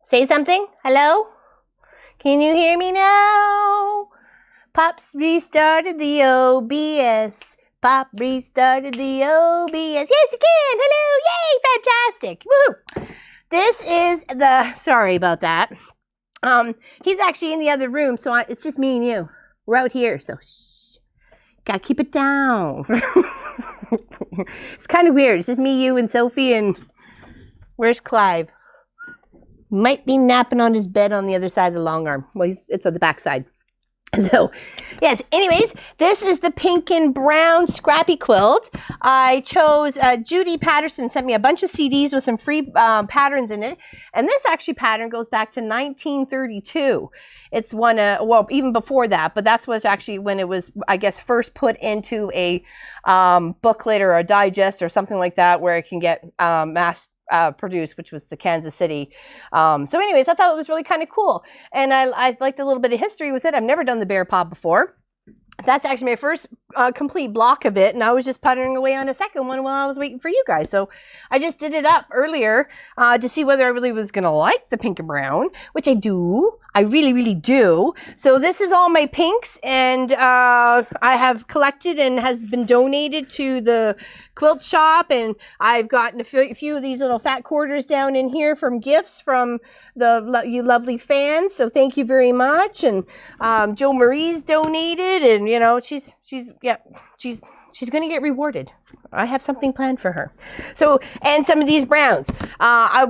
Say something. Hello? Can you hear me now? Pop's restarted the OBS. Pop restarted the OBS. Yes, you can. Hello. Yay. Fantastic. Woo. This is the, sorry about that. He's actually in the other room, so it's just me and you. We're out here, so shh. Gotta keep it down. It's kind of weird. It's just me, you, and Sophie, and where's Clive? Might be napping on his bed on the other side of the long arm. Well, it's on the back side. So, yes, anyways, this is the pink and brown Scrappy quilt. I chose, Judy Patterson sent me a bunch of CDs with some free patterns in it. And this actually pattern goes back to 1932. It's one, well, even before that, but that's what's actually when it was, I guess, first put into a booklet or a digest or something like that where it can get mass produced, which was the Kansas City. So anyways, I thought it was really kind of cool. And I liked a little bit of history with it. I've never done the bear paw before. That's actually my first complete block of it. And I was just puttering away on a second one while I was waiting for you guys. So I just did it up earlier to see whether I really was going to like the pink and brown, which I do. I really, really do. So this is all my pinks, and I have collected and has been donated to the quilt shop, and I've gotten a few of these little fat quarters down in here from gifts from you lovely fans. So thank you very much. And Jo Marie's donated, and you know she's going to get rewarded. I have something planned for her. So, and some of these browns. I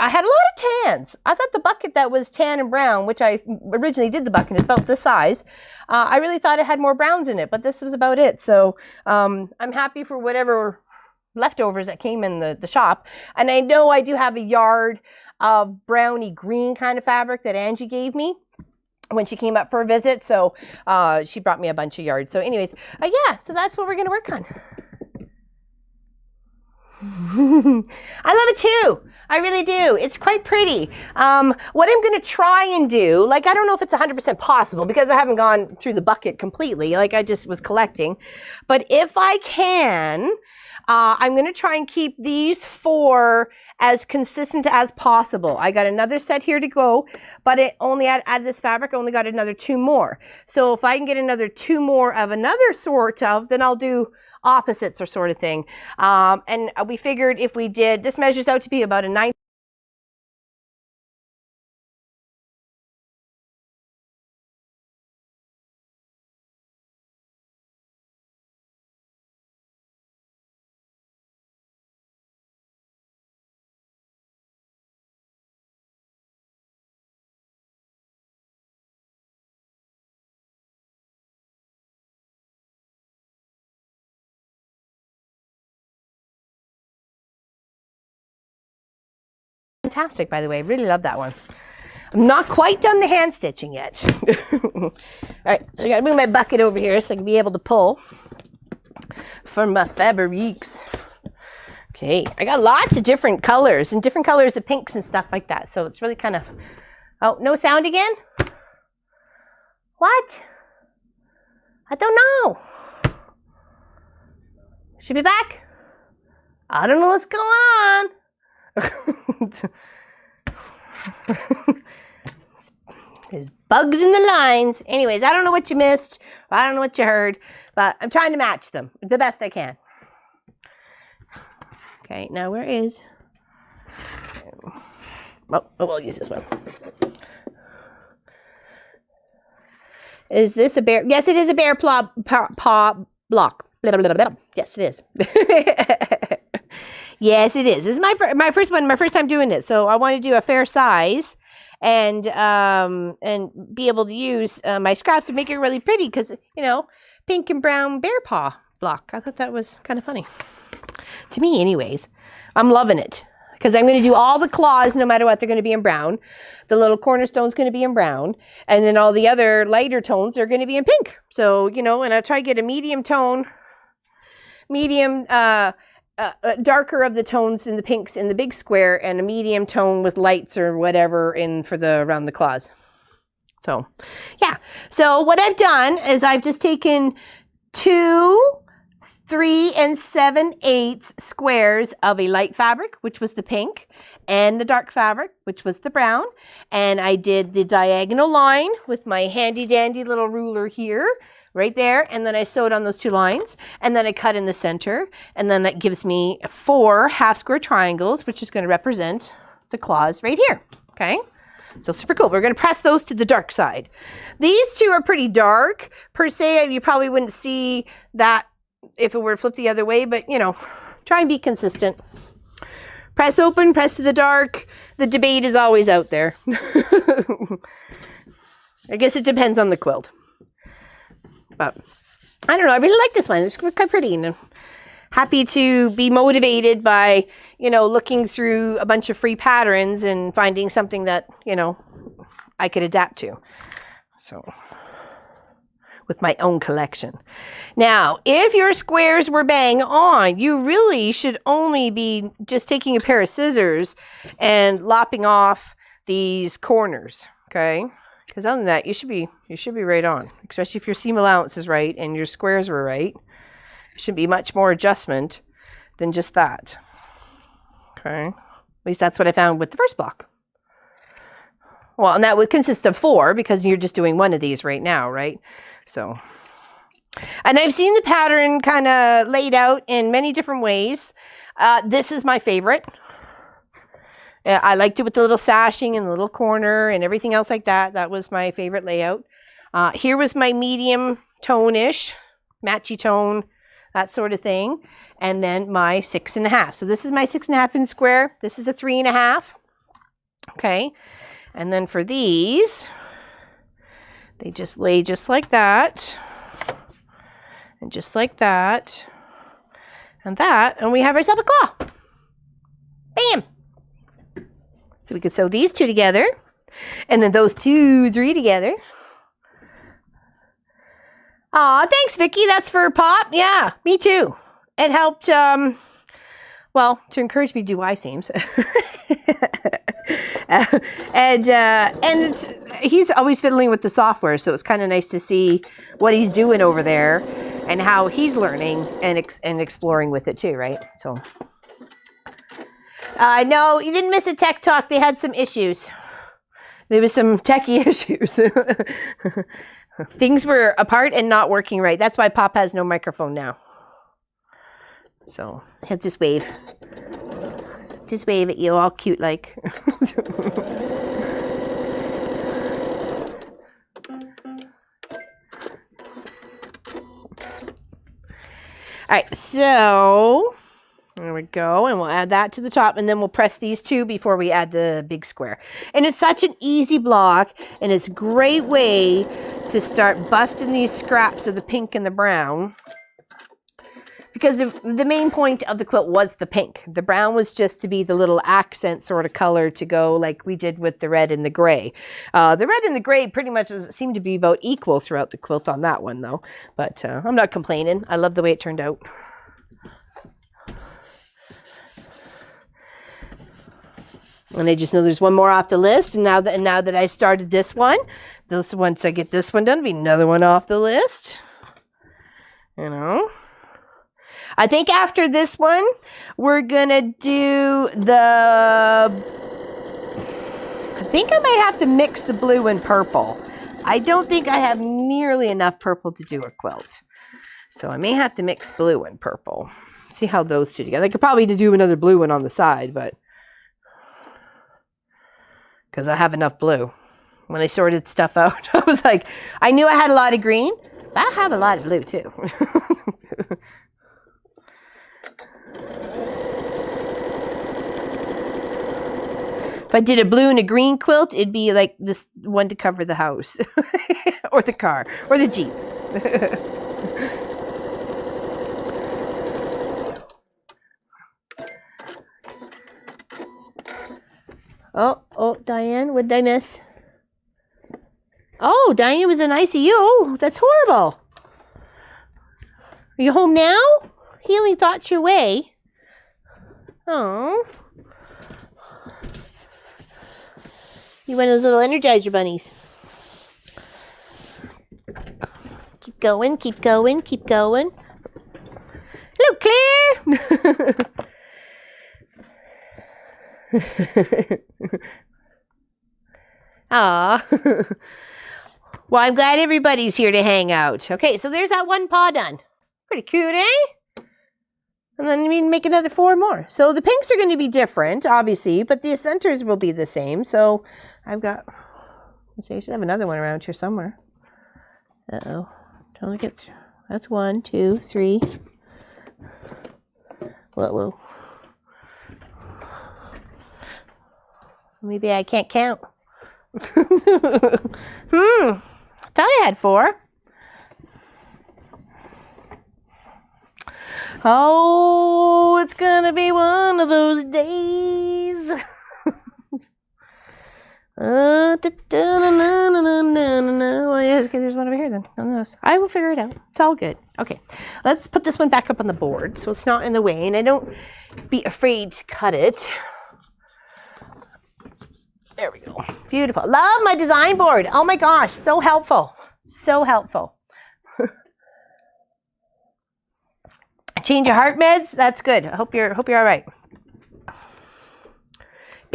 had a lot of tans. I thought the bucket that was tan and brown, which I originally did the bucket, is about this size. I really thought it had more browns in it, but this was about it. So I'm happy for whatever leftovers that came in the shop. And I know I do have a yard of browny green kind of fabric that Angie gave me when she came up for a visit. So she brought me a bunch of yards. So anyways, yeah, so that's what we're going to work on. I love it too. I really do. It's quite pretty. What I'm going to try and do, like, I don't know if it's 100% possible because I haven't gone through the bucket completely. Like, I just was collecting. But if I can, I'm going to try and keep these 4 as consistent as possible. I got another set here to go, but it only add this fabric, only got another 2 more. So if I can get another 2 more of another sort of, then I'll do opposites or sort of thing. And we figured if we did, this measures out to be about a 9. Fantastic, by the way. I really love that one. I'm not quite done the hand stitching yet. All right, so I got to move my bucket over here so I can be able to pull for my fabrics. Okay, I got lots of different colors and different colors of pinks and stuff like that. So it's really kind of, oh, no sound again? What? I don't know. Should be back? I don't know what's going on. There's bugs in the lines. Anyways, I don't know what you missed. I don't know what you heard, but I'm trying to match them the best I can. Okay, now where is... Oh, we'll use this one. Is this a bear? Yes, it is a bear paw block. Blah, blah, blah, blah. Yes, it is. Yes, it is. This is my first one, my first time doing it. So I want to do a fair size and be able to use my scraps to make it really pretty because, you know, pink and brown bear paw block. I thought that was kind of funny. To me, anyways. I'm loving it because I'm going to do all the claws no matter what. They're going to be in brown. The little cornerstone's going to be in brown. And then all the other lighter tones are going to be in pink. So, you know, and I'll try to get a medium tone, darker of the tones in the pinks in the big square and a medium tone with lights or whatever in for the around the claws. So yeah, so what I've done is I've just taken 2 3 7/8 squares of a light fabric, which was the pink, and the dark fabric, which was the brown, and I did the diagonal line with my handy dandy little ruler here right there, and then I sewed on those 2 lines, and then I cut in the center, and then that gives me 4 half square triangles, which is going to represent the claws right here. Okay, so super cool. We're going to press those to the dark side. These 2 are pretty dark per se. You probably wouldn't see that if it were flipped the other way, but you know, try and be consistent. Press open, press to the dark. The debate is always out there. I guess it depends on the quilt. But I don't know. I really like this one. It's quite pretty. And I'm happy to be motivated by, you know, looking through a bunch of free patterns and finding something that, you know, I could adapt to. So, with my own collection. Now, if your squares were bang on, you really should only be just taking a pair of scissors and lopping off these corners. Okay. Because other than that, you should be right on, especially if your seam allowance is right and your squares were right. There shouldn't be much more adjustment than just that. Okay, at least that's what I found with the first block. Well, and that would consist of 4 because you're just doing one of these right now, right? So, and I've seen the pattern kind of laid out in many different ways. This is my favorite. I liked it with the little sashing and the little corner and everything else like that. That was my favorite layout. Here was my medium tone-ish, matchy tone, that sort of thing. And then my 6.5. So this is my 6.5 inch square. This is a 3.5. Okay. And then for these, they just lay just like that. And just like that. And that. And we have ourselves a claw. Bam. So we could sew these 2 together. And then those 2, 3 together. Aw, thanks, Vicky. That's for Pop. Yeah, me too. It helped, well, to encourage me to do Y seams. And he's always fiddling with the software, so it's kind of nice to see what he's doing over there and how he's learning and exploring with it too, right? So, no, you didn't miss a tech talk. They had some issues. There was some techie issues. Things were apart and not working right. That's why Pop has no microphone now. So he'll just wave. Just wave at you all cute like. All right, so there we go. And we'll add that to the top and then we'll press these 2 before we add the big square. And it's such an easy block and it's a great way to start busting these scraps of the pink and the brown. Because the main point of the quilt was the pink. The brown was just to be the little accent sort of color to go like we did with the red and the gray. The red and the gray pretty much seem to be about equal throughout the quilt on that one though. But I'm not complaining. I love the way it turned out. And I just know there's one more off the list. And now that I've started this one, once I get this one done, it'll be another one off the list. You know. I think after this one, we're going to do I think I might have to mix the blue and purple. I don't think I have nearly enough purple to do a quilt. So I may have to mix blue and purple. See how those 2 together. I could probably do another blue one on the side, but because I have enough blue. When I sorted stuff out, I was like, I knew I had a lot of green, but I have a lot of blue too. If I did a blue and a green quilt, it'd be like this one to cover the house or the car or the Jeep. Oh, Diane, what did I miss? Oh, Diane was in ICU. Oh, that's horrible. Are you home now? Healing thoughts your way. Oh. You one of those little Energizer bunnies. Keep going, keep going, keep going. Hello, Claire. Aw. Well, I'm glad everybody's here to hang out. Okay, so there's that one paw done. Pretty cute, eh? And then we make another 4 more. So the pinks are going to be different, obviously, but the centers will be the same. So I've got, let's see, I should have another one around here somewhere. Uh-oh. Don't get, that's 1, 2, 3. Whoa. Maybe I can't count. Thought I had 4. Oh, it's gonna be one of those days. Oh, yeah, okay, there's one over here then. I will figure it out. It's all good. Okay, let's put this one back up on the board so it's not in the way, and I don't be afraid to cut it. There we go. Beautiful. Love my design board. Oh my gosh, so helpful. So helpful. Change your heart meds? That's good. I hope you're all right.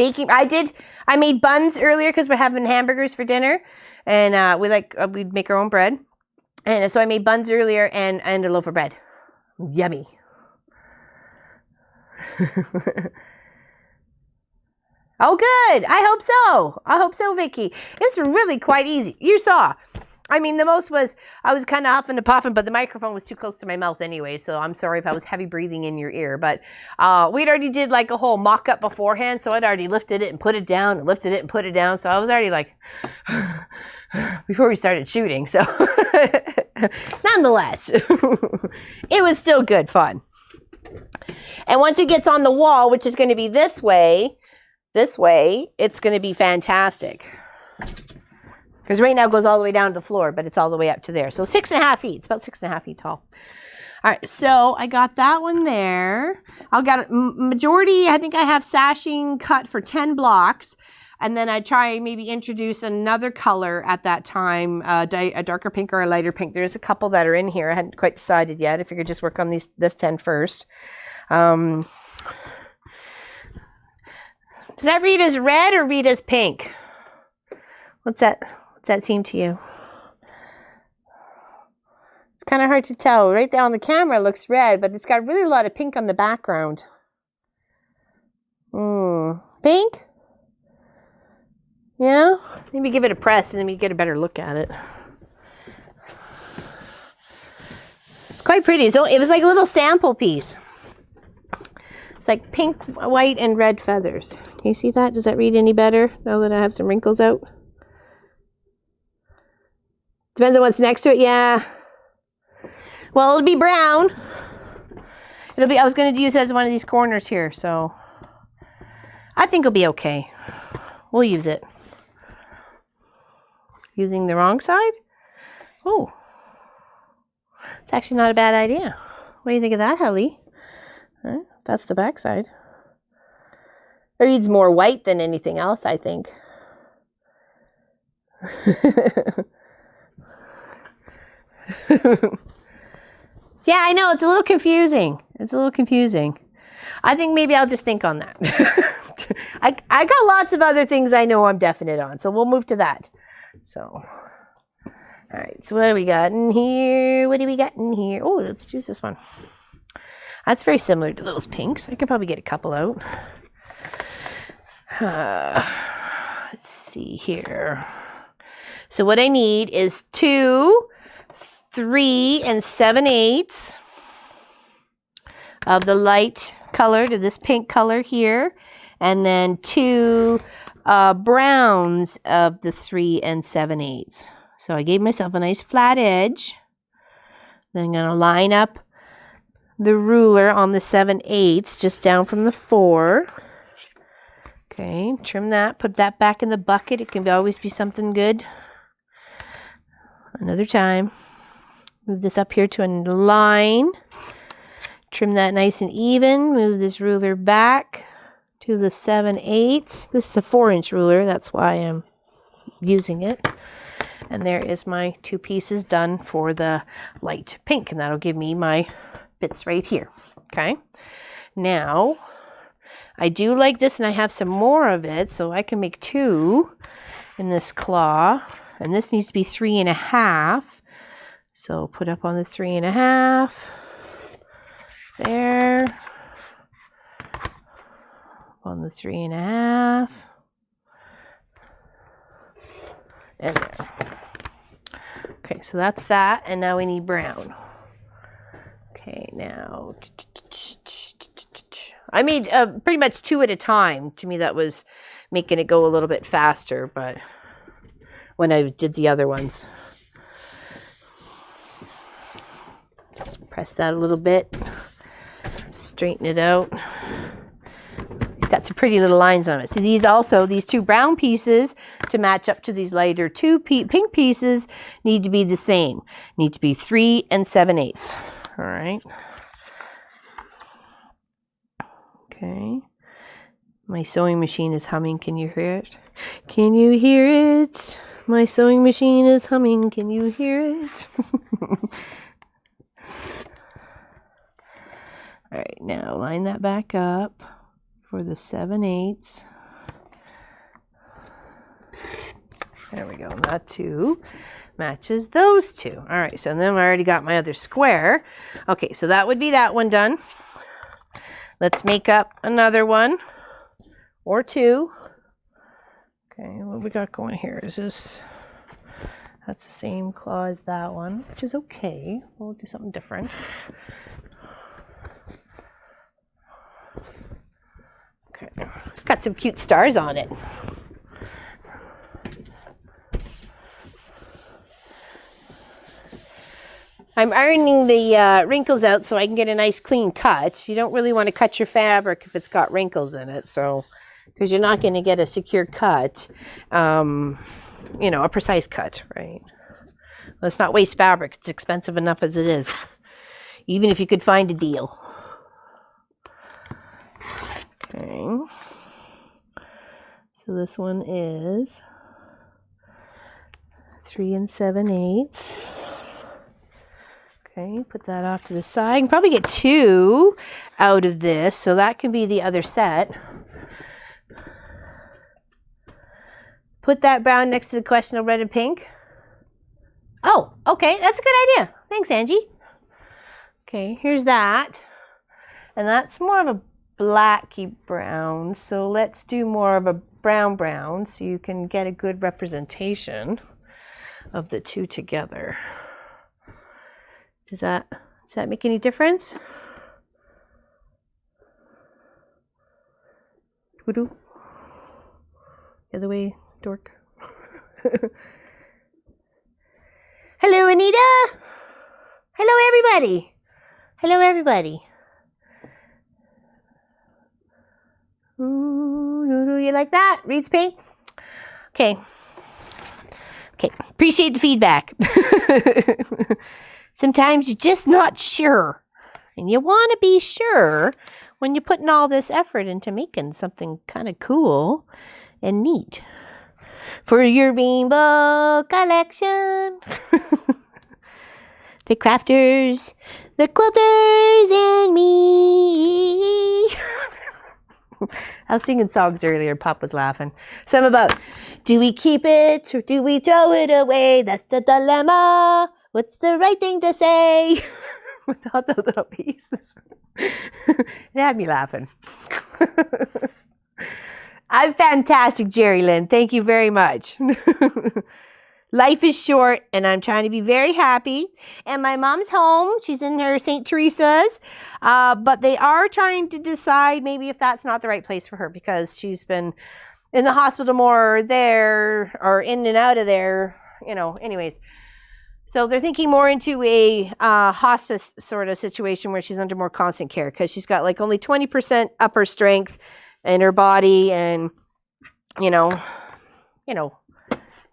baking. I made buns earlier because we're having hamburgers for dinner, and we'd make our own bread, and so I made buns earlier and a loaf of bread. Yummy. Oh, good. I hope so. I hope so, Vicky. It's really quite easy. You saw. I mean, the most was, I was kind of huffing and puffing, but the microphone was too close to my mouth anyway, so I'm sorry if I was heavy breathing in your ear. But we'd already did like a whole mock-up beforehand, so I'd already lifted it and put it down, and lifted it and put it down, so I was already like, before we started shooting, so nonetheless, it was still good fun. And once it gets on the wall, which is going to be this way, it's going to be fantastic. Because right now it goes all the way down to the floor, but it's all the way up to there. So 6.5 feet. It's about 6.5 feet tall. All right, so I got that one there. I've got majority, I think I have sashing cut for 10 blocks. And then I try maybe introduce another color at that time, a darker pink or a lighter pink. There's a couple that are in here. I hadn't quite decided yet. I figured just work on this 10 first. Does that read as red or read as pink? What's that seem to you? It's kind of hard to tell. Right there on the camera it looks red, but it's got really a lot of pink on the background. Pink? Yeah? Maybe give it a press and then we get a better look at it. It's quite pretty. So it was like a little sample piece. It's like pink, white, and red feathers. Can you see that? Does that read any better now that I have some wrinkles out? Depends on what's next to it. Yeah. Well, it'll be brown. I was going to use it as one of these corners here, so I think it'll be okay. We'll use it. Using the wrong side? Oh. It's actually not a bad idea. What do you think of that, Helly? Huh? That's the back side. It reads more white than anything else, I think. Yeah, I know. It's a little confusing. I think maybe I'll just think on that. I got lots of other things I know I'm definite on, so we'll move to that. So, all right. So what do we got in here? Oh, let's choose this one. That's very similar to those pinks. I could probably get a couple out. Let's see here. So what I need is 2 3 7/8 of the light color to this pink color here, and then 2 browns of the 3 7/8. So I gave myself a nice flat edge. Then I'm going to line up the ruler on the 7/8 just down from the 4. Okay, trim that, put that back in the bucket. It can always be something good. Another time. Move this up here to a line. Trim that nice and even. Move this ruler back to the 7/8. This is a 4-inch ruler. That's why I'm using it. And there is my 2 pieces done for the light pink. And that'll give me my bits right here. Okay. Now, I do like this and I have some more of it. So I can make 2 in this claw. And this needs to be 3.5. So put up on the 3.5. There. On the 3.5. And there. Okay, so that's that. And now we need brown. Okay, now. I made pretty much 2 at a time. To me, that was making it go a little bit faster, but when I did the other ones. Just press that a little bit. Straighten it out. It's got some pretty little lines on it. See, these 2 brown pieces to match up to these lighter 2 pink pieces need to be the same. Need to be 3 7/8. All right. Okay. My sewing machine is humming. Can you hear it? Can you hear it? My sewing machine is humming. Can you hear it? All right, now line that back up for the 7/8. There we go. That two matches those two. All right, so then I already got my other square. Okay, so that would be that one done. Let's make up another one or two. Okay, what we got going here? Is this, that's the same claw as that one, which is okay. We'll do something different. Okay, it's got some cute stars on it. I'm ironing the wrinkles out so I can get a nice clean cut. You don't really want to cut your fabric if it's got wrinkles in it, so because you're not going to get a secure cut, you know, a precise cut, right? Let's not waste fabric. It's expensive enough as it is, even if you could find a deal. Okay. So this one is 3 7/8. Okay, put that off to the side. I can probably get 2 out of this, so that can be the other set. Put that brown next to the question of red and pink. Oh, okay, that's a good idea. Thanks, Angie. Okay, here's that. And that's more of a blacky brown, so let's do more of a brown so you can get a good representation of the two together. Does that make any difference? Voodoo. The other way, dork. Hello, Anita. Hello, everybody. Hello, everybody. Ooh, you like that? Reed's pink? Okay. Okay, appreciate the feedback. Sometimes you're just not sure. And you want to be sure when you're putting all this effort into making something kind of cool and neat for your rainbow collection. The crafters, the quilters, and me. I was singing songs earlier. Pop was laughing. Some about, do we keep it or do we throw it away? That's the dilemma. What's the right thing to say? With all the little pieces. It had me laughing. I'm fantastic, Jerry Lynn. Thank you very much. Life is short, and I'm trying to be very happy. And my mom's home. She's in her St. Teresa's. But they are trying to decide maybe if that's not the right place for her because she's been in the hospital more there or in and out of there, you know, anyways. So they're thinking more into a hospice sort of situation where she's under more constant care because she's got like only 20% upper strength in her body and, you know,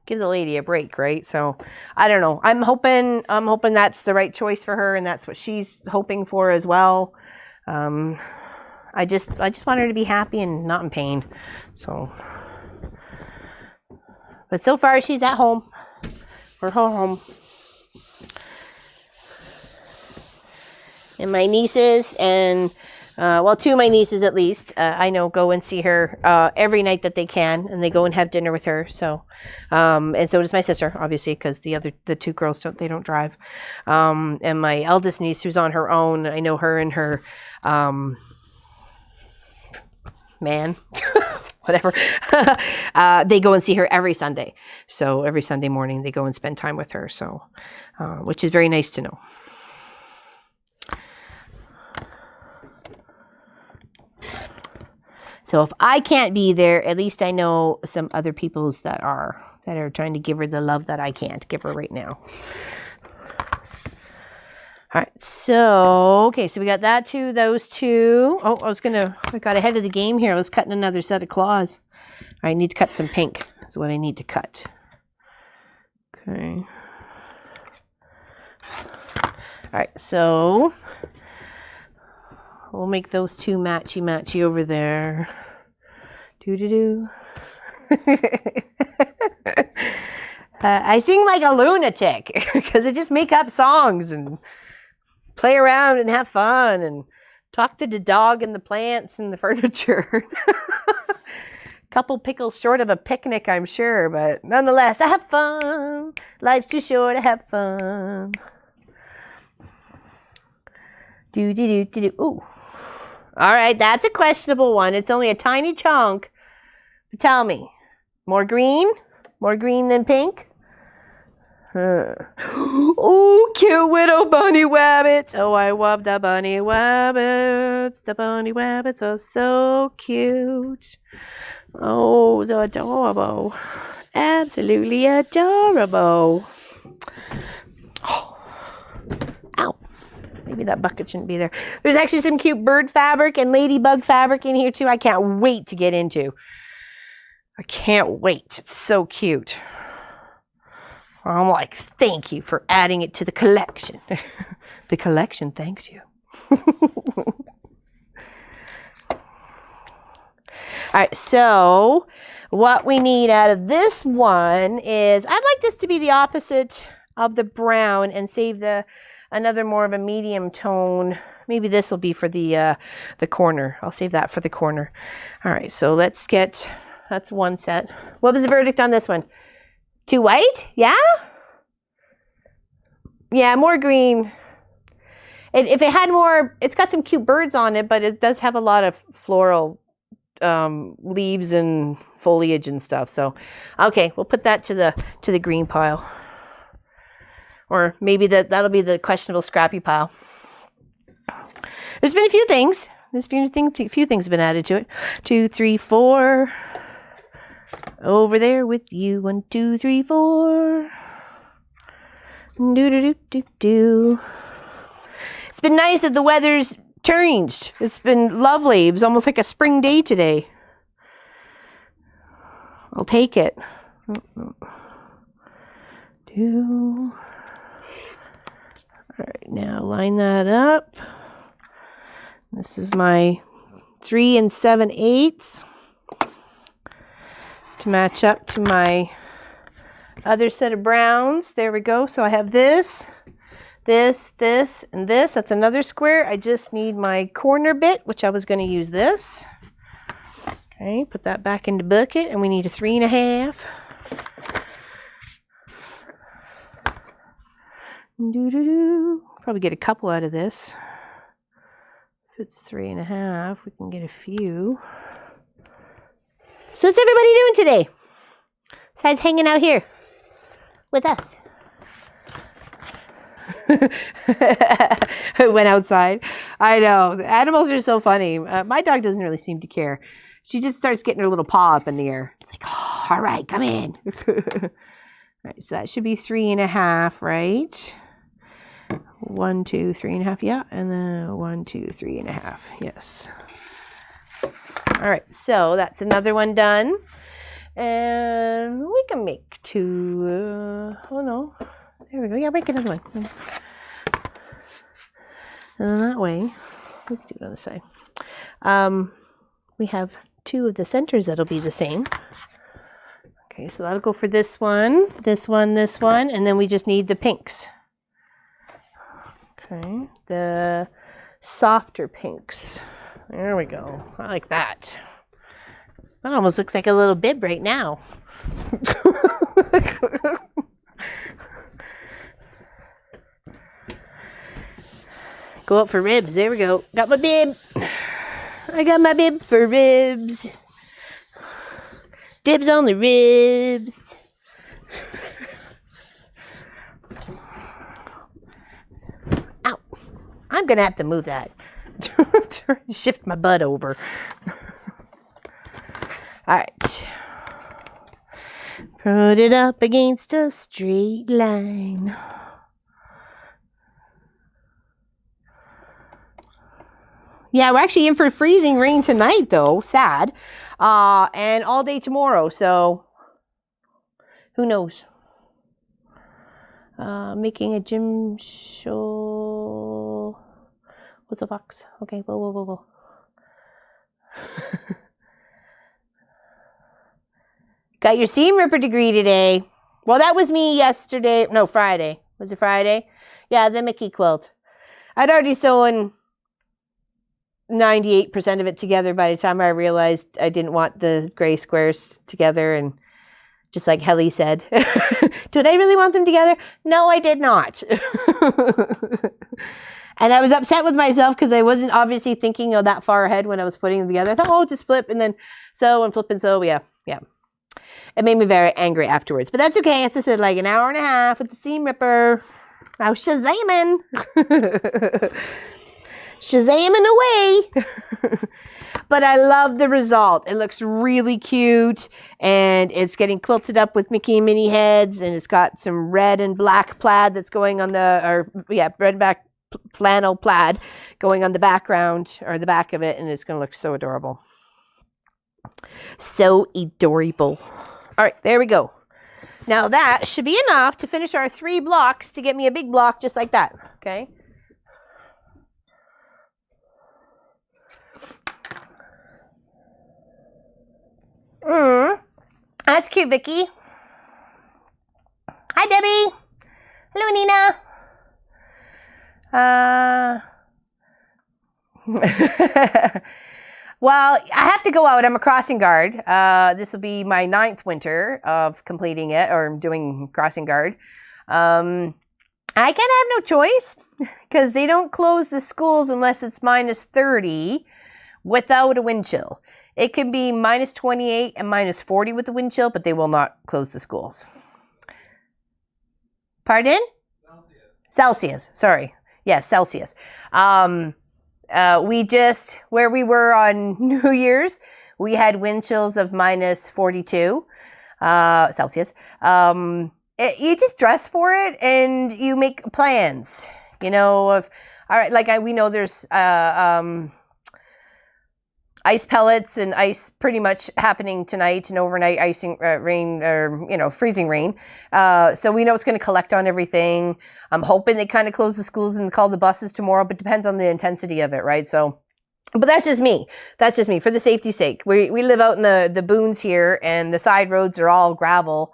give the lady a break, right? So I don't know. I'm hoping that's the right choice for her and that's what she's hoping for as well. I just want her to be happy and not in pain. So, but so far she's at home. We're home. And my nieces and, well, 2 of my nieces at least, I know go and see her every night that they can, and they go and have dinner with her. So, and so does my sister, obviously, because the 2 girls don't drive. And my eldest niece, who's on her own, I know her and her man, whatever. They go and see her every Sunday. So every Sunday morning they go and spend time with her. So, which is very nice to know. So if I can't be there, at least I know some other people's that are trying to give her the love that I can't give her right now. All right, so, okay, so we got that 2, those 2. Oh, I got ahead of the game here. I was cutting another set of claws. I need to cut some pink is what I need to cut. Okay. All right, so we'll make those 2 matchy over there. Doo-doo-doo. I sing like a lunatic because I just make up songs and play around and have fun and talk to the dog and the plants and the furniture. Couple pickles short of a picnic, I'm sure, but nonetheless, I have fun. Life's too short to have fun. Do. Ooh. All right, that's a questionable one. It's only a tiny chunk. But tell me, more green? More green than pink? Oh, cute little bunny rabbits. Oh, I love the bunny rabbits. The bunny rabbits are so cute. Oh, so adorable. Absolutely adorable. Oh. Ow. Maybe that bucket shouldn't be there. There's actually some cute bird fabric and ladybug fabric in here too. I can't wait to get into. I can't wait. It's so cute. I'm like, thank you for adding it to the collection. The collection thanks you. All right, so what we need out of this one is, I'd like this to be the opposite of the brown and save another more of a medium tone. Maybe this will be for the corner. I'll save that for the corner. All right, so let's get, that's one set. What was the verdict on this one? Too white? Yeah? Yeah, more green. If it had more, it's got some cute birds on it, but it does have a lot of floral leaves and foliage and stuff. So, okay, we'll put that to the green pile. Or maybe that'll be the questionable scrappy pile. There's been a few things. There's a few things have been added to it. 2, 3, 4. Over there with you. 1, 2, 3, 4. Do. It's been nice that the weather's changed. It's been lovely. It was almost like a spring day today. I'll take it. Do. All right, now line that up. This is my 3 7/8 to match up to my other set of browns. There we go. So I have this, and this. That's another square. I just need my corner bit, which I was going to use this. Okay, put that back in the bucket, and we need a 3 1/2. Probably get a couple out of this. If it's 3 1/2, we can get a few. So what's everybody doing today? Besides hanging out here with us. I went outside. I know. The animals are so funny. My dog doesn't really seem to care. She just starts getting her little paw up in the air. It's like, oh, all right, come in. All right, so that should be 3 1/2, right? 1, 2, 3 1/2, yeah. And then 1, 2, 3 1/2, yes. All right, so that's another one done. And we can make 2. Oh, no. There we go. Yeah, make another one. And then that way, we can do it on the side. We have 2 of the centers that'll be the same. Okay, so that'll go for this one, this one, this one, and then we just need the pinks. Okay, the softer pinks. There we go. I like that. That almost looks like a little bib right now. Go out for ribs. There we go. Got my bib. I got my bib for ribs. Dibs on the ribs. Ow. I'm going to have to move that. Shift my butt over. All right. Put it up against a straight line. Yeah, we're actually in for freezing rain tonight, though. Sad. And all day tomorrow, so who knows? Making a gym show. What's a box? Okay, whoa. Got your seam ripper degree today. Well, that was me yesterday. No, Friday. Was it Friday? Yeah, the Mickey quilt. I'd already sewn 98% of it together by the time I realized I didn't want the gray squares together. And just like Helly said, did I really want them together? No, I did not. And I was upset with myself because I wasn't obviously thinking of that far ahead when I was putting them together. I thought, oh, just flip and then sew and flip and sew. Yeah. It made me very angry afterwards. But that's okay. It's just like an hour and a half with the seam ripper. I was shazamming. Shazamming away. But I love the result. It looks really cute. And it's getting quilted up with Mickey and Minnie heads. And it's got some red and black plaid that's going on red and black flannel plaid going on the background or the back of it. And it's going to look so adorable. So adorable. All right, there we go. Now that should be enough to finish our 3 blocks to get me a big block just like that, okay? That's cute, Vicky. Hi, Debbie. Hello, Nina. Well, I have to go out. I'm a crossing guard. This will be my 9th winter of completing it or doing crossing guard. I kind of have no choice because they don't close the schools unless it's minus 30 without a wind chill. It can be minus 28 and minus 40 with the wind chill, but they will not close the schools. Pardon? Celsius. Sorry. Yes, Celsius. Where we were on New Year's, we had wind chills of minus 42 Celsius. You just dress for it and you make plans, you know, all right, like we know there's ice pellets and ice pretty much happening tonight and overnight icing rain or, freezing rain. So we know it's going to collect on everything. I'm hoping they kind of close the schools and call the buses tomorrow, but depends on the intensity of it, right? So, but that's just me. That's just me for the safety's sake. We live out in the boons here and the side roads are all gravel.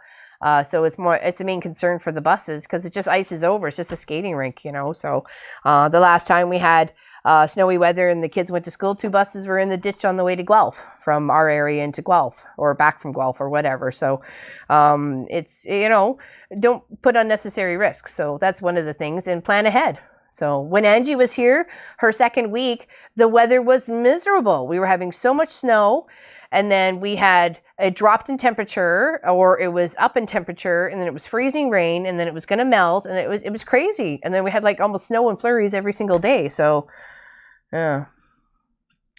So it's a main concern for the buses because it just ices over. It's just a skating rink, So the last time we had snowy weather and the kids went to school, 2 buses were in the ditch on the way to Guelph from our area into Guelph or back from Guelph or whatever. So it's, don't put unnecessary risks. So that's one of the things, and plan ahead. So when Angie was here, her 2nd week, the weather was miserable. We were having so much snow. And then we had it dropped in temperature, or it was up in temperature, and then it was freezing rain, and then it was going to melt, and it was crazy. And then we had like almost snow and flurries every single day. So, yeah,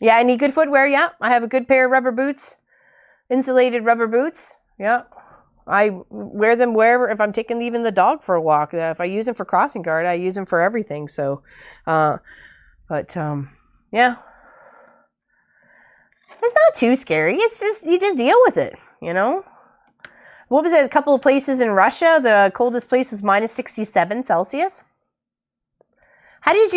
I need good footwear. Yeah, I have a good pair of rubber boots, insulated rubber boots. Yeah, I wear them wherever. If I'm taking even the dog for a walk, if I use them for crossing guard, I use them for everything. So, yeah. It's not too scary. It's just, you just deal with it, What was it? A couple of places in Russia, the coldest place was minus 67 Celsius. How does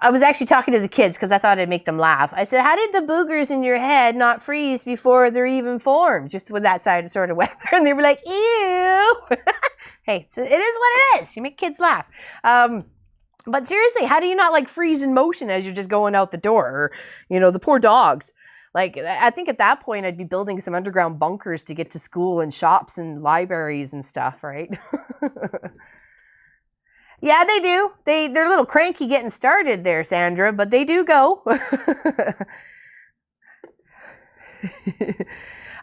I was actually talking to the kids because I thought I'd make them laugh. I said, how did the boogers in your head not freeze before they're even formed? Just with that sort of weather. And they were like, ew. Hey, it is what it is. You make kids laugh. But seriously, how do you not freeze in motion as you're just going out the door? Or, the poor dogs. I think at that point I'd be building some underground bunkers to get to school and shops and libraries and stuff, right? Yeah, they do. They're a little cranky getting started there, Sandra, but they do go.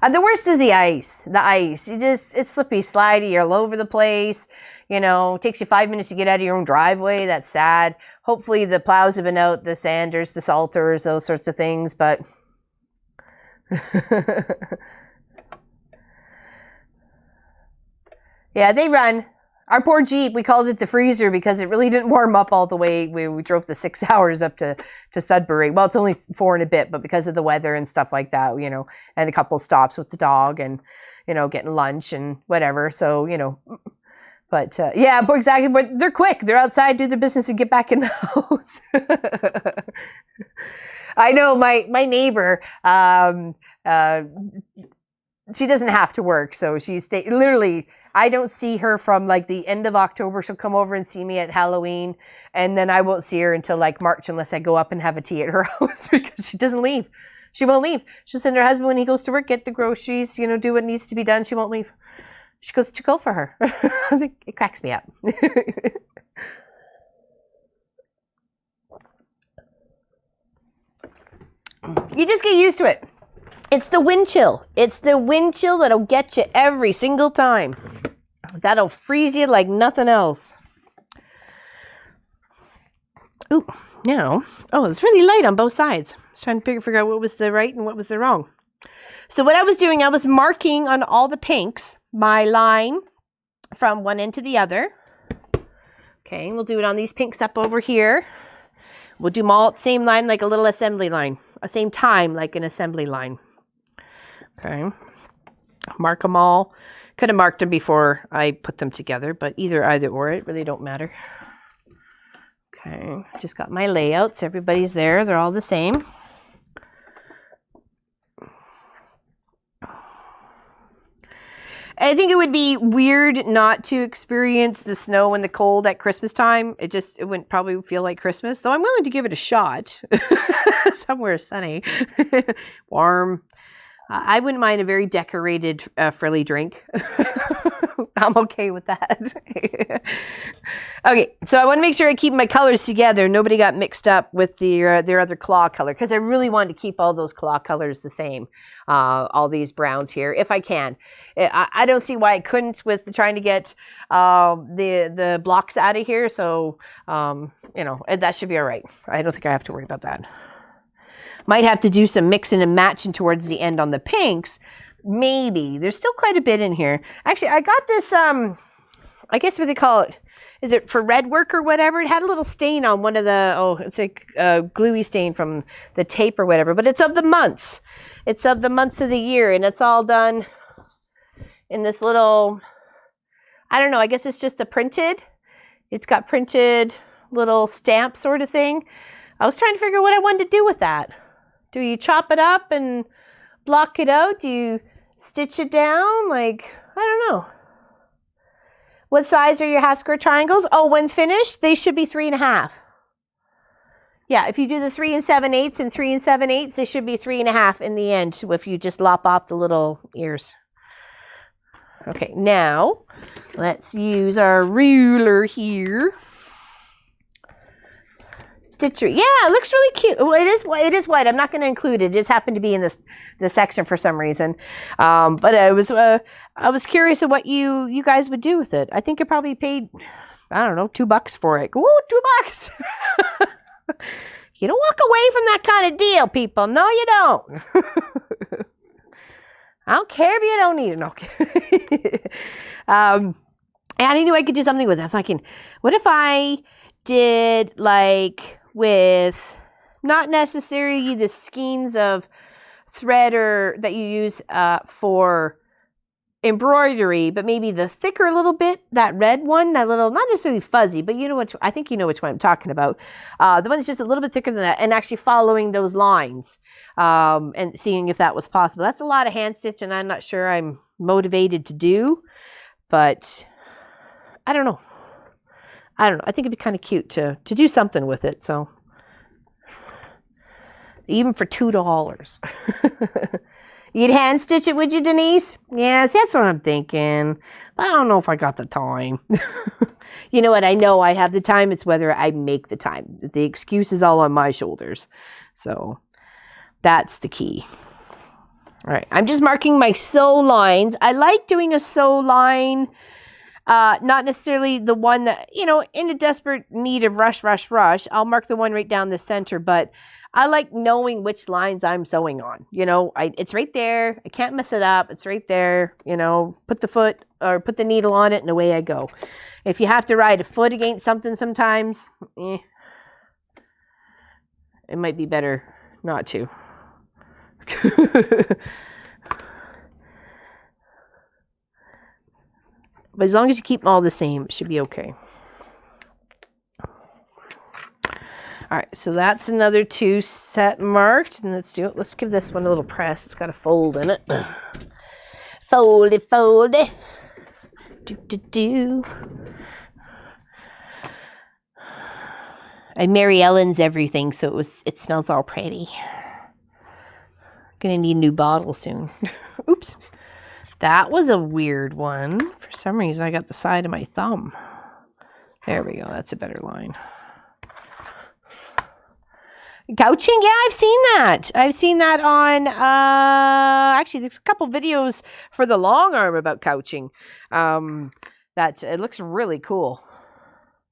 And the worst is the ice. The ice. It's slippy, slidey, you're all over the place. It takes you 5 minutes to get out of your own driveway. That's sad. Hopefully the plows have been out, the sanders, the salters, those sorts of things, but yeah, they run. Our poor Jeep, we called it the freezer because it really didn't warm up all the way. We drove the 6 hours up to Sudbury. Well, it's only 4 and a bit, but because of the weather and stuff like that, and a couple stops with the dog and, getting lunch and whatever. So, but yeah, but exactly. But they're quick. They're outside, do their business, and get back in the house. I know my neighbor. She doesn't have to work, so she literally I don't see her from like the end of October. She'll come over and see me at Halloween, and then I won't see her until like March unless I go up and have a tea at her house because she doesn't leave. She won't leave. She'll send her husband when he goes to work, get the groceries, do what needs to be done. She won't leave. She goes to go for her. It cracks me up. You just get used to it. It's the wind chill. It's the wind chill that'll get you every single time. That'll freeze you like nothing else. Ooh, now, it's really light on both sides. I was trying to figure out what was the right and what was the wrong. So what I was doing, I was marking on all the pinks my line from one end to the other. Okay, we'll do it on these pinks up over here. We'll do them all at the same line, like a little assembly line. Same time, like an assembly line. Okay, mark them all. Could have marked them before I put them together, but either or, it really don't matter. Okay, just got my layouts. Everybody's there. They're all the same. I think it would be weird not to experience the snow and the cold at Christmas time. It wouldn't probably feel like Christmas, though I'm willing to give it a shot. Somewhere sunny, warm. I wouldn't mind a very decorated frilly drink. I'm okay with that. Okay, so I want to make sure I keep my colors together. Nobody got mixed up with their other claw color, because I really wanted to keep all those claw colors the same. All these browns here, if I can. I don't see why I couldn't with trying to get the blocks out of here. So, that should be all right. I don't think I have to worry about that. Might have to do some mixing and matching towards the end on the pinks. Maybe. There's still quite a bit in here. Actually, I got this, I guess what they call it. Is it for red work or whatever? It had a little stain on one of the, it's a gluey stain from the tape or whatever. But it's of the months. It's of the months of the year. And it's all done in this little, I don't know, I guess it's just a printed. It's got printed little stamp sort of thing. I was trying to figure out what I wanted to do with that. Do you chop it up and block it out? Do you stitch it down? Like, I don't know. What size are your half square triangles? Oh, when finished, they should be 3.5. Yeah, if you do the 3 7/8 and 3 7/8, they should be 3.5 in the end if you just lop off the little ears. Okay, now let's use our ruler here. Stitcher. Yeah, it looks really cute. Well, it is white. I'm not going to include it. It just happened to be in this section for some reason. But I was curious of what you guys would do with it. I think I probably paid, I don't know, $2 for it. Woo, $2. You don't walk away from that kind of deal, people. No, you don't. I don't care if you don't need it. No. And I knew I could do something with it. I was thinking, what if I did like with not necessarily the skeins of thread or that you use for embroidery, but maybe the thicker a little bit, that red one, that little, not necessarily fuzzy, but I think you know which one I'm talking about. The one that's just a little bit thicker than that, and actually following those lines and seeing if that was possible. That's a lot of hand stitch, and I'm not sure I'm motivated to do, but I don't know. I think it'd be kind of cute to do something with it. So even for $2. You'd hand stitch it, would you, Denise? Yes, that's what I'm thinking. But I don't know if I got the time. You know what? I know I have the time. It's whether I make the time. The excuse is all on my shoulders. So that's the key. All right. I'm just marking my sew lines. I like doing a sew line. Not necessarily the one that, in a desperate need of rush. I'll mark the one right down the center, but I like knowing which lines I'm sewing on. It's right there. I can't mess it up. It's right there. Put the foot or put the needle on it and away I go. If you have to ride a foot against something sometimes, it might be better not to. But as long as you keep them all the same, it should be okay. All right, so that's another 2 set marked. And let's do it. Let's give this one a little press. It's got a fold in it. Fold it. I Mary Ellen's everything, so it smells all pretty. Gonna need a new bottle soon. Oops. That was a weird one. For some reason, I got the side of my thumb. There we go. That's a better line. Couching? Yeah, I've seen that. I've seen that on, actually, there's a couple videos for the long arm about couching. That it looks really cool.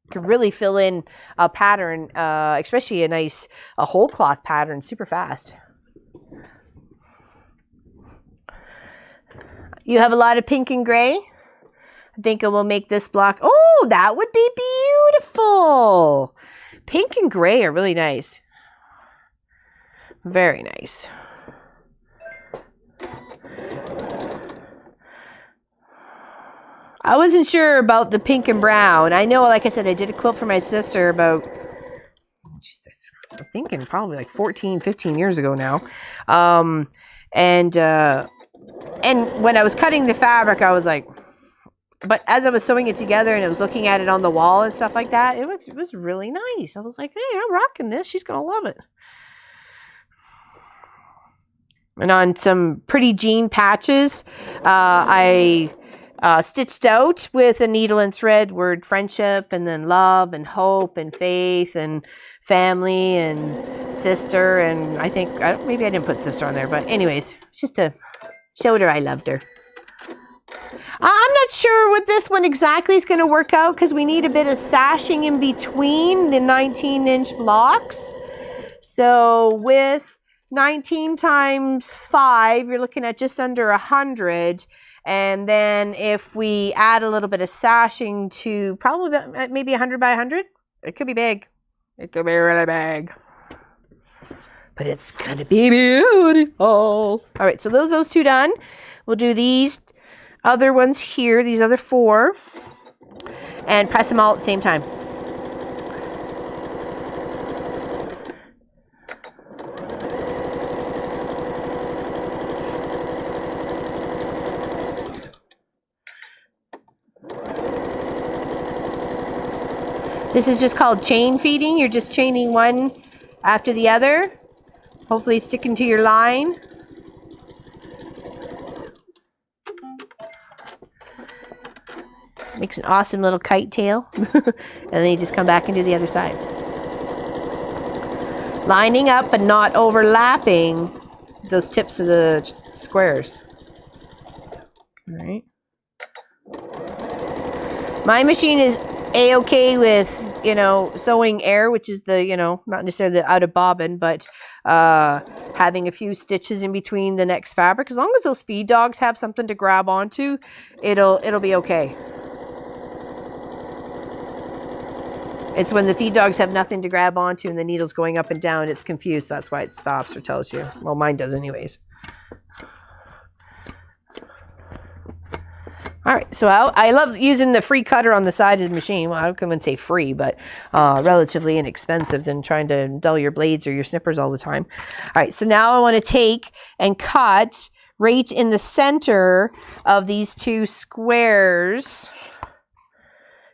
You can really fill in a pattern, especially a whole cloth pattern, super fast. You have a lot of pink and gray? I think I will make this block. Oh, that would be beautiful. Pink and gray are really nice. Very nice. I wasn't sure about the pink and brown. I know, like I said, I did a quilt for my sister about, I'm thinking probably like 14, 15 years ago now. And when I was cutting the fabric, I was like, but as I was sewing it together and I was looking at it on the wall and stuff like that, it was really nice. I was like, hey, I'm rocking this. She's going to love it. And on some pretty jean patches, I stitched out with a needle and thread word friendship and then love and hope and faith and family and sister. And I think, maybe I didn't put sister on there, but anyways, it's just to show her I loved her. I'm not sure what this one exactly is going to work out because we need a bit of sashing in between the 19-inch blocks. So with 19 times 5, you're looking at just under 100. And then if we add a little bit of sashing to probably maybe 100 by 100, it could be big. It could be really big. But it's going to be beautiful. All right, so those two done. We'll do these other ones here, these other 4, and press them all at the same time. This is just called chain feeding. You're just chaining one after the other. Hopefully sticking to your line. Makes an awesome little kite tail. And then you just come back and do the other side. Lining up but not overlapping those tips of the squares. All right. My machine is A-okay with, sewing air, which is the, not necessarily out of bobbin, but having a few stitches in between the next fabric. As long as those feed dogs have something to grab onto, it'll be okay. It's when the feed dogs have nothing to grab onto and the needle's going up and down, it's confused. That's why it stops or tells you. Well, mine does anyways. All right, so I love using the free cutter on the side of the machine. Well, I wouldn't say free, but relatively inexpensive than trying to dull your blades or your snippers all the time. All right, so now I want to take and cut right in the center of these 2 squares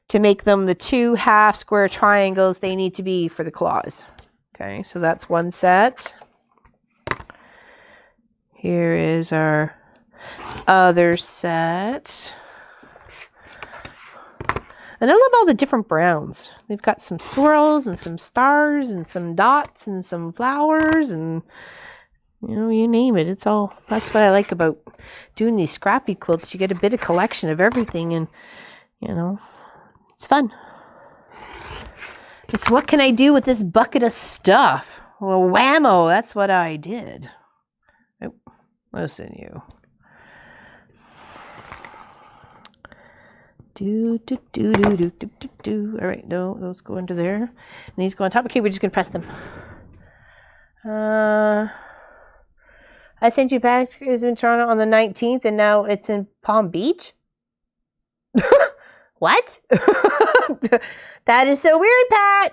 to make them the 2 half square triangles they need to be for the claws. Okay, so that's one set. Here is our other set. And I love all the different browns. We've got some swirls and some stars and some dots and some flowers and, you name it. It's all, that's what I like about doing these scrappy quilts. You get a bit of collection of everything and, it's fun. It's what can I do with this bucket of stuff? Well, whammo, that's what I did. Oh, listen, you. All right, no, those go into there. And these go on top. Okay, we're just going to press them. I sent you back. It was in Toronto on the 19th, and now it's in Palm Beach. What? That is so weird, Pat.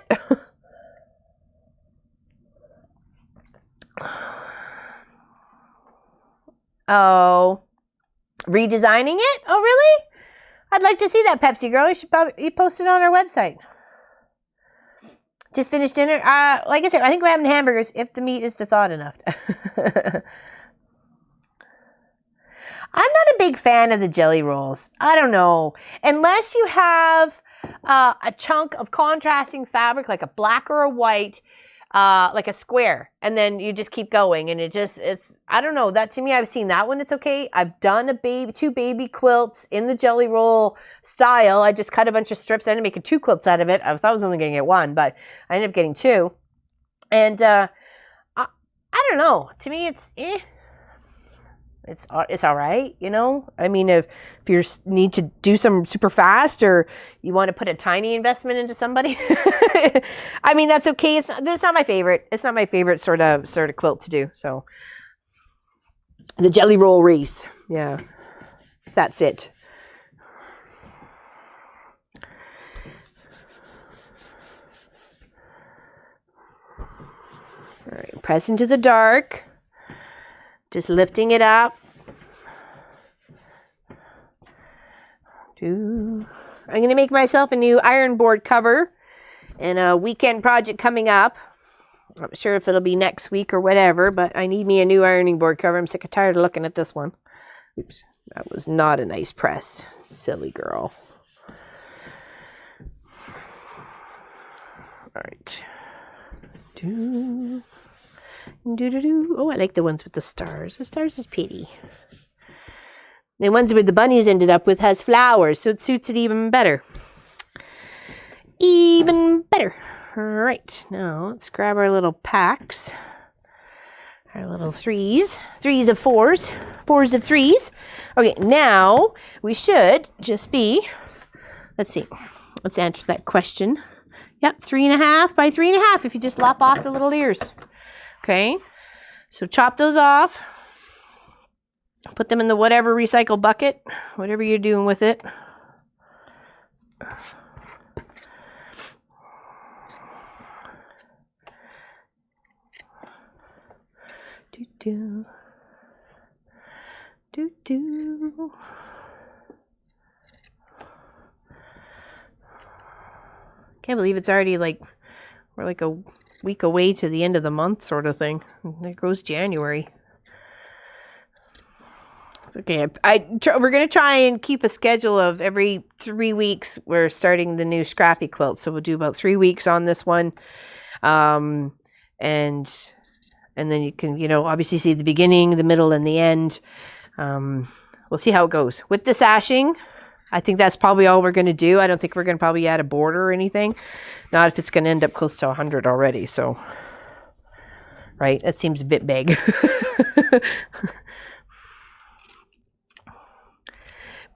Oh, redesigning it? Oh, really? I'd like to see that, Pepsi girl. You should probably post it on our website. Just finished dinner. Like I said, I think we're having hamburgers if the meat is to thaw enough. I'm not a big fan of the jelly rolls. I don't know. Unless you have a chunk of contrasting fabric, like a black or a white, like a square, and then you just keep going, and it's, I don't know. That to me, I've seen that one. It's okay. I've done two baby quilts in the jelly roll style. I just cut a bunch of strips. I ended up making 2 quilts out of it. I thought I was only going to get 1, but I ended up getting 2. And I don't know. To me, it's It's all right, you know? I mean, if you need to do some super fast or you want to put a tiny investment into somebody, I mean, that's okay. It's not my favorite. It's not my favorite sort of quilt to do. So the jelly roll race. Yeah. That's it. All right. Press into the dark. Just lifting it up. I'm going to make myself a new iron board cover and a weekend project coming up. I'm not sure if it'll be next week or whatever, but I need me a new ironing board cover. I'm sick and tired of looking at this one. Oops, that was not a nice press. Silly girl. All right. Oh, I like the ones with the stars. The stars is pretty. The ones where the bunnies ended up with has flowers, so it suits it even better. Even better. All right, now let's grab our little packs. Our little 3s. 3s of 4s. 4s of 3s. Okay, now we should just be, let's see. Let's answer that question. Yep, 3.5 by 3.5 if you just lop off the little ears. Okay, so chop those off. Put them in the whatever recycle bucket, whatever you're doing with it. Can't believe it's already we're like a week away to the end of the month sort of thing. And there goes January. Okay, we're going to try and keep a schedule of every 3 weeks. We're starting the new Scrappy quilt. So we'll do about 3 weeks on this one. And then you can, obviously see the beginning, the middle, and the end. We'll see how it goes. With the sashing, I think that's probably all we're going to do. I don't think we're going to probably add a border or anything. Not if it's going to end up close to 100 already. So, right, that seems a bit big.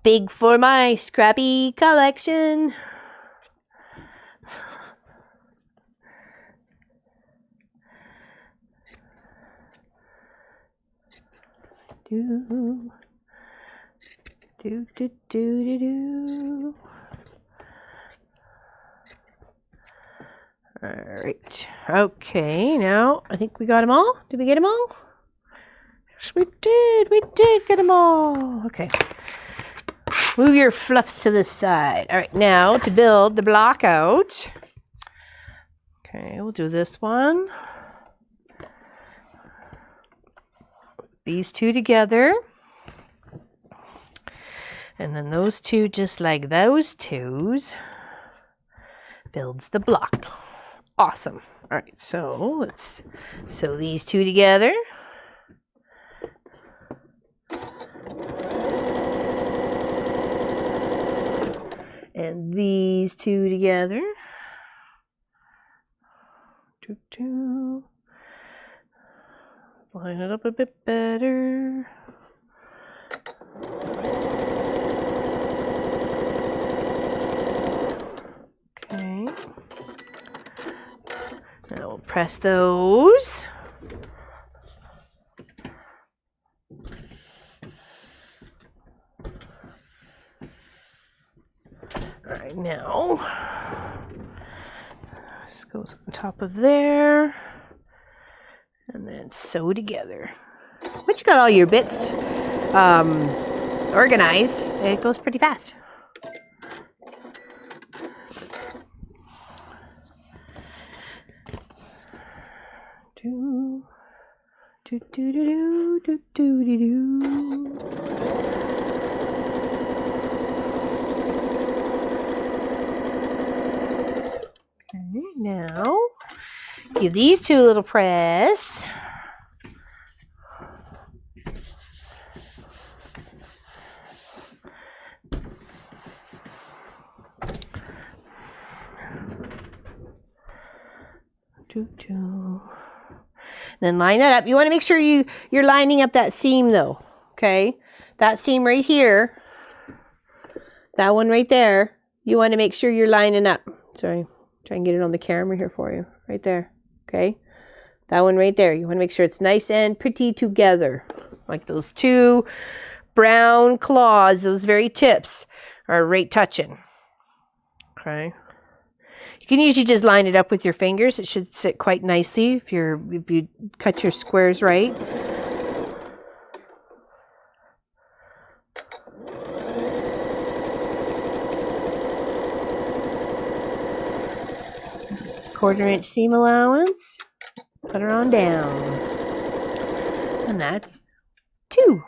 Big for my Scrappy collection. Do. All right. Okay, now I think we got them all. Did we get them all? Yes, we did. We did get them all. Okay. Move your fluffs to the side. All right, now to build the block out. Okay, we'll do this one. These 2 together. And then those 2, just like those 2s, builds the block. Awesome. All right, so let's sew these 2 together. And these 2 together. Line it up a bit better. Okay. Now we'll press those. All right, now this goes on top of there, and then sew together. Once you got all your bits organized, it goes pretty fast. Do, do, do, do, do, do, do. Okay, now give these two a little press. Then line that up. You want to make sure you're lining up that seam though. Okay, that seam right here, that one right there, you want to make sure you're lining up. Sorry, try and get it on the camera here for you. Right there. Okay, that one right there. You want to make sure it's nice and pretty together. Like those two brown claws, those very tips are right touching. Okay. You can usually just line it up with your fingers. It should sit quite nicely if you cut your squares right. Just a 1/4 inch seam allowance. Put her on down. And that's 2.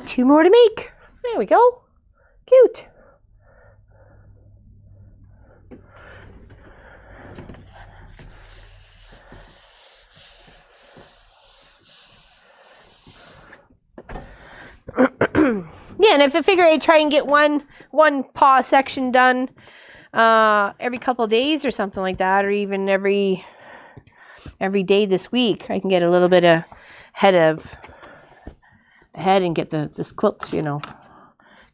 2 more to make. There we go. Cute. Yeah, and if I figure I try and get one paw section done every couple days or something like that, or even every day this week, I can get a little bit ahead and get this quilt, you know.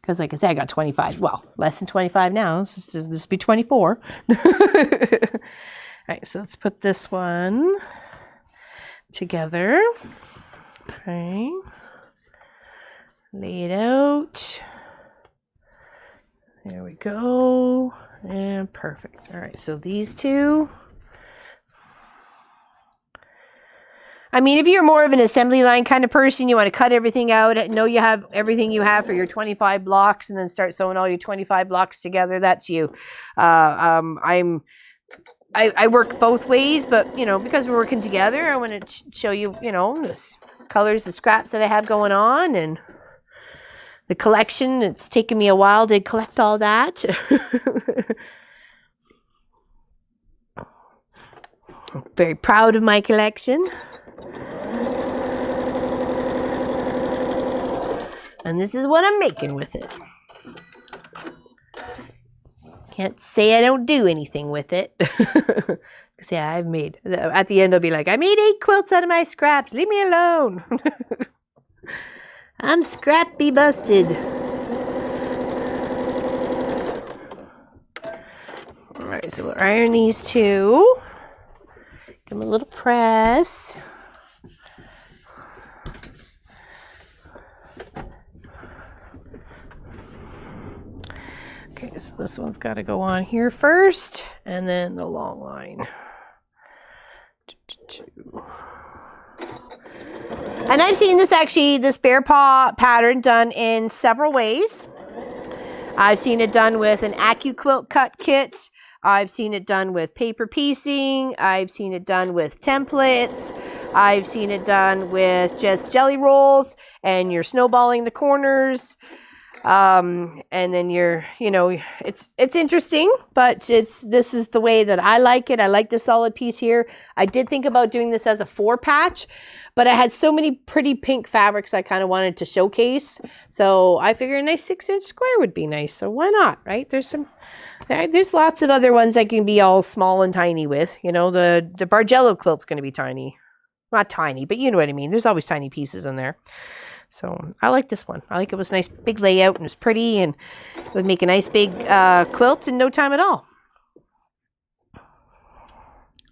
Because like I said, I got 25. Well, less than 25 now. This will be 24. All right, so let's put this one together. Okay. Lay it out. There we go. And perfect. All right, so these two. I mean, if you're more of an assembly line kind of person, you want to cut everything out, know you have everything you have for your 25 blocks, and then start sewing all your 25 blocks together. That's you. I work both ways, but, you know, because we're working together, I want to show you, you know, the colors and scraps that I have going on, and the collection. It's taken me a while to collect all that. I'm very proud of my collection. And this is what I'm making with it. Can't say I don't do anything with it. Because yeah, I've made, at the end they'll be like, I made 8 quilts out of my scraps. Leave me alone. I'm scrappy busted. All right, so we'll iron these two. Give them a little press. Okay, so this one's got to go on here first, and then the long line. And I've seen this bear paw pattern done in several ways. I've seen it done with an AccuQuilt cut kit. I've seen it done with paper piecing. I've seen it done with templates. I've seen it done with just jelly rolls, and you're snowballing the corners. And then it's interesting, but this is the way that I like it. I like the solid piece here. I did think about doing this as a 4-patch, but I had so many pretty pink fabrics I kind of wanted to showcase. So I figured a nice 6-inch square would be nice. So why not, right? There's lots of other ones I can be all small and tiny with. You know, the Bargello quilt's going to be tiny. Not tiny, but you know what I mean. There's always tiny pieces in there. So I like this one. I like it was a nice big layout and it was pretty, and it would make a nice big quilt in no time at all.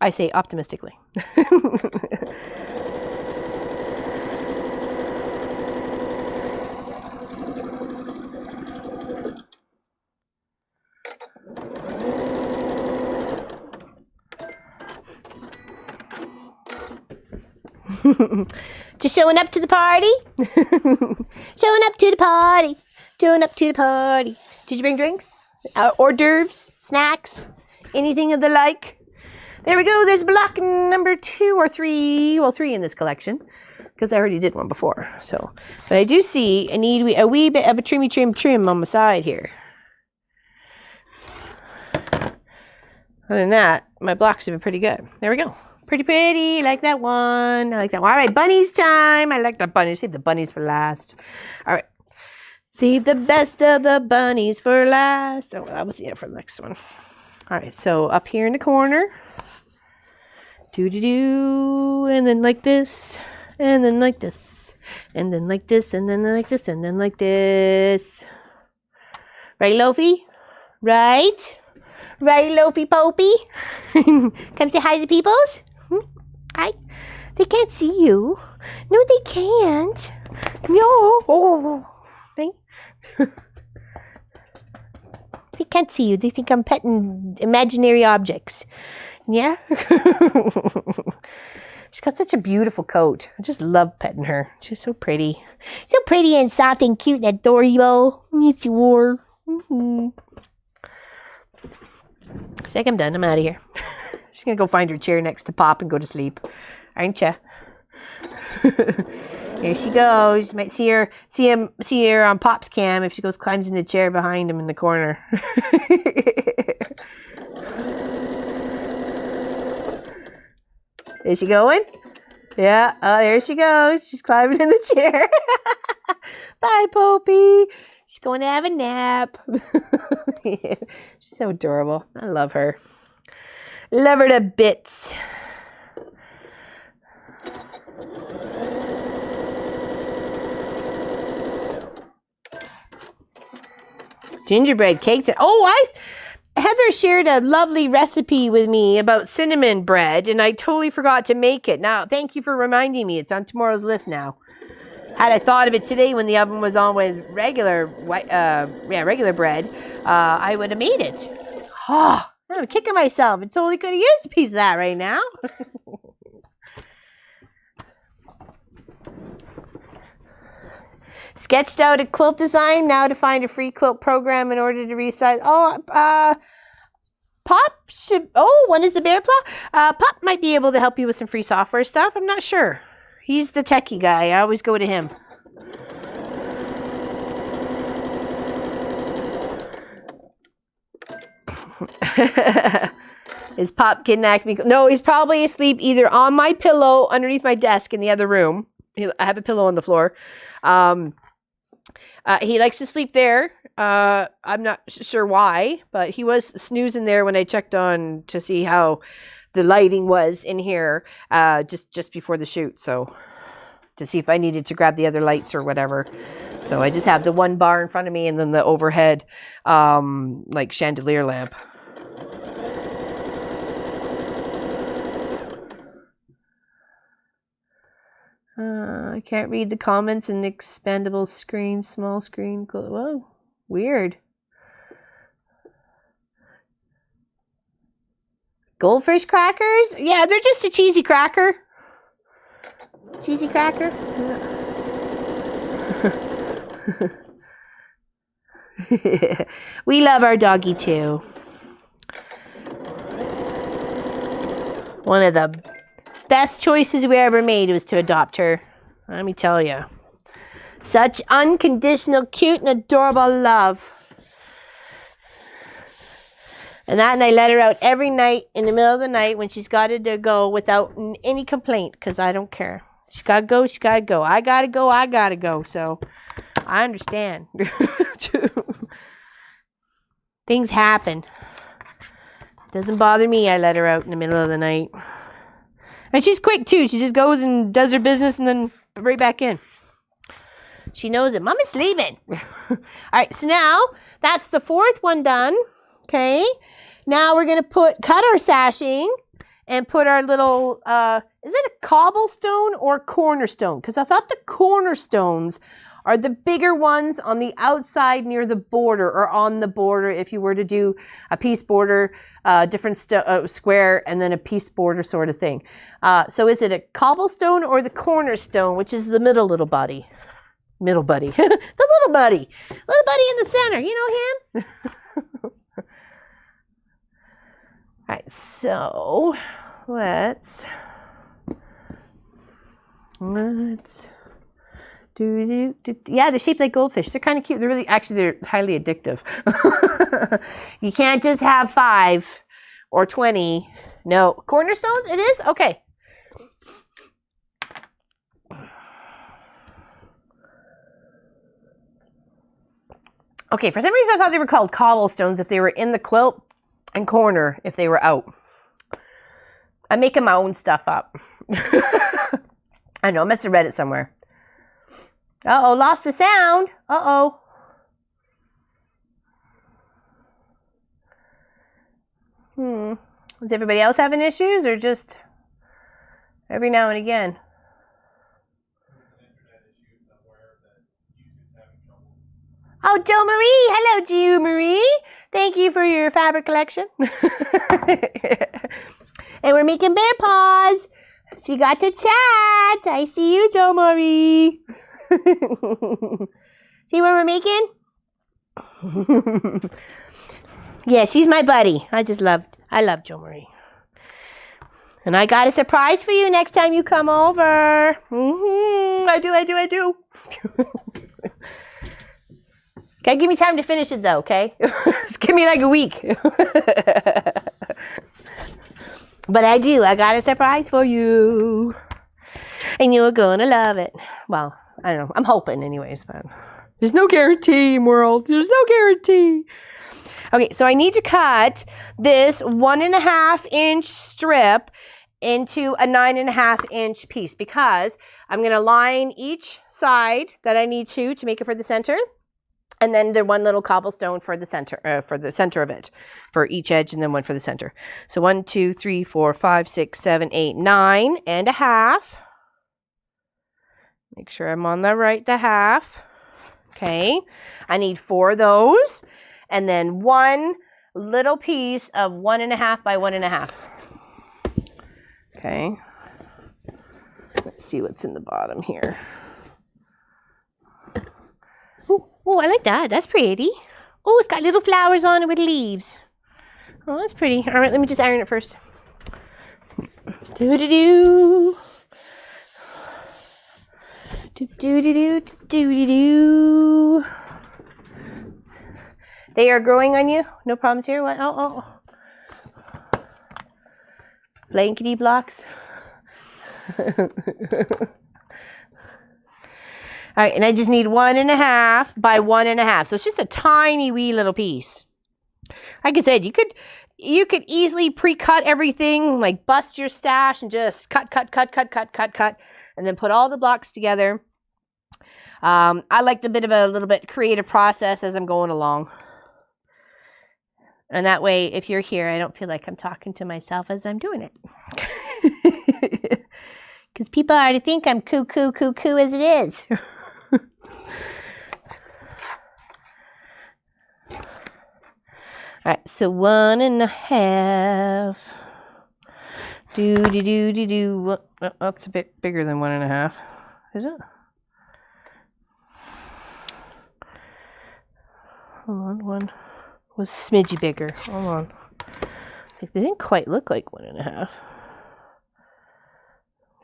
I say optimistically. Just showing up to the party. Showing up to the party. Showing up to the party. Did you bring drinks? Hors d'oeuvres? Snacks? Anything of the like? There we go. There's block number 2 or 3. Well, 3 in this collection because I already did one before. So, but I do see I need a wee bit of a trim on the side here. Other than that, my blocks have been pretty good. There we go. Pretty. Like that one. I like that one. All right, bunnies time. I like the bunnies. Save the bunnies for last. All right. Save the best of the bunnies for last. Oh, I will see it for the next one. All right, so up here in the corner. Do. And then like this. And then like this. And then like this. And then like this. And then like this. Right, Lofi? Right? Right, Lofi Popey? Come say hi to the peoples? Hi. They can't see you. No, they can't. No. Oh. Right? They can't see you. They think I'm petting imaginary objects. Yeah? She's got such a beautiful coat. I just love petting her. She's so pretty. So pretty and soft and cute and adorable. Yes, you are. Mm-hmm. She's like, I'm done. I'm out of here. She's going to go find her chair next to Pop and go to sleep. Aren't you? Here she goes. You might see her on Pop's cam if she climbs in the chair behind him in the corner. Is she going? Yeah. Oh, there she goes. She's climbing in the chair. Bye, Popey. She's going to have a nap. She's so adorable. I love her. Love her to bits. Gingerbread cakes. Oh, Heather shared a lovely recipe with me about cinnamon bread, and I totally forgot to make it. Now, thank you for reminding me. It's on tomorrow's list now. Had I thought of it today when the oven was on with regular bread, I would have made it. Oh, I'm kicking myself. I totally could have used a piece of that right now. Sketched out a quilt design. Now to find a free quilt program in order to resize. Pop should. Oh, one is the bear plow. Pop might be able to help you with some free software stuff. I'm not sure. He's the techie guy. I always go to him. Is Pop kidnapping me? No, he's probably asleep either on my pillow underneath my desk in the other room. I have a pillow on the floor. He likes to sleep there. I'm not sure why, but he was snoozing there when I checked on to see how the lighting was in here just before the shoot. So to see if I needed to grab the other lights or whatever. So I just have the one bar in front of me and then the overhead like chandelier lamp. I can't read the comments in the expandable screen, small screen. Whoa, weird. Goldfish crackers? Yeah, they're just a cheesy cracker. Cheesy cracker? Yeah. We love our doggy too. One of the best choices we ever made was to adopt her. Let me tell you. Such unconditional, cute, and adorable love. And I let her out every night in the middle of the night when she's got to go without any complaint because I don't care. She got to go, she got to go. I got to go, I got to go. So I understand. Things happen. Doesn't bother me. I let her out in the middle of the night. And she's quick too. She just goes and does her business and then right back in. She knows it. Mama's leaving. All right, so now that's the fourth one done. Okay. Now we're going to cut our sashing and put our little, is it a cobblestone or cornerstone? Because I thought the cornerstones are the bigger ones on the outside near the border or on the border if you were to do a piece border, different square and then a piece border sort of thing. So is it a cobblestone or the cornerstone, which is the little buddy? Middle buddy. The little buddy. Little buddy in the center. You know him? All right, so let's do. Yeah, they're shaped like goldfish. They're kind of cute. They're highly addictive. You can't just have 5 or 20. No. Cornerstones, it is? Okay. Okay, for some reason I thought they were called cobblestones if they were in the quilt, and corner if they were out. I'm making my own stuff up. I know, I must have read it somewhere. Uh-oh, lost the sound. Uh-oh. Is everybody else having issues or just every now and again? Oh, Jo Marie. Hello, Jo Marie. Thank you for your fabric collection. And we're making bear paws. She got to chat. I see you, Jo Marie. See what we're making? Yeah, she's my buddy. I love Jo Marie. And I got a surprise for you next time you come over. I do. Okay, give me time to finish it though, okay? Just give me like a week. But I got a surprise for you. And you're gonna love it. Well, I don't know. I'm hoping anyways, but there's no guarantee, world. There's no guarantee. Okay, so I need to cut this 1.5-inch strip into a 9.5-inch piece because I'm gonna line each side that I need to make it for the center. And then the one little cobblestone for the center of it, for each edge, and then one for the center. So 1, 2, 3, 4, 5, 6, 7, 8, 9.5. Make sure I'm on the half. Okay. I need 4 of those. And then one little piece of 1.5 by 1.5. Okay. Let's see what's in the bottom here. Oh, I like that. That's pretty. Oh, it's got little flowers on it with leaves. Oh, that's pretty. All right, let me just iron it first. Do-do-do. Do-do-do-do-do-do-do. They are growing on you? No problems here? What? Oh. Blankety blocks. All right, and I just need 1.5 by 1.5. So it's just a tiny wee little piece. Like I said, you could easily pre-cut everything, like bust your stash and just cut, and then put all the blocks together. I like a little bit creative process as I'm going along. And that way, if you're here, I don't feel like I'm talking to myself as I'm doing it. Because people already think I'm cuckoo as it is. All right, so 1.5. Do. Oh, that's a bit bigger than 1.5, is it? Hold on, one was smidgy bigger. Hold on. It's like they didn't quite look like 1.5.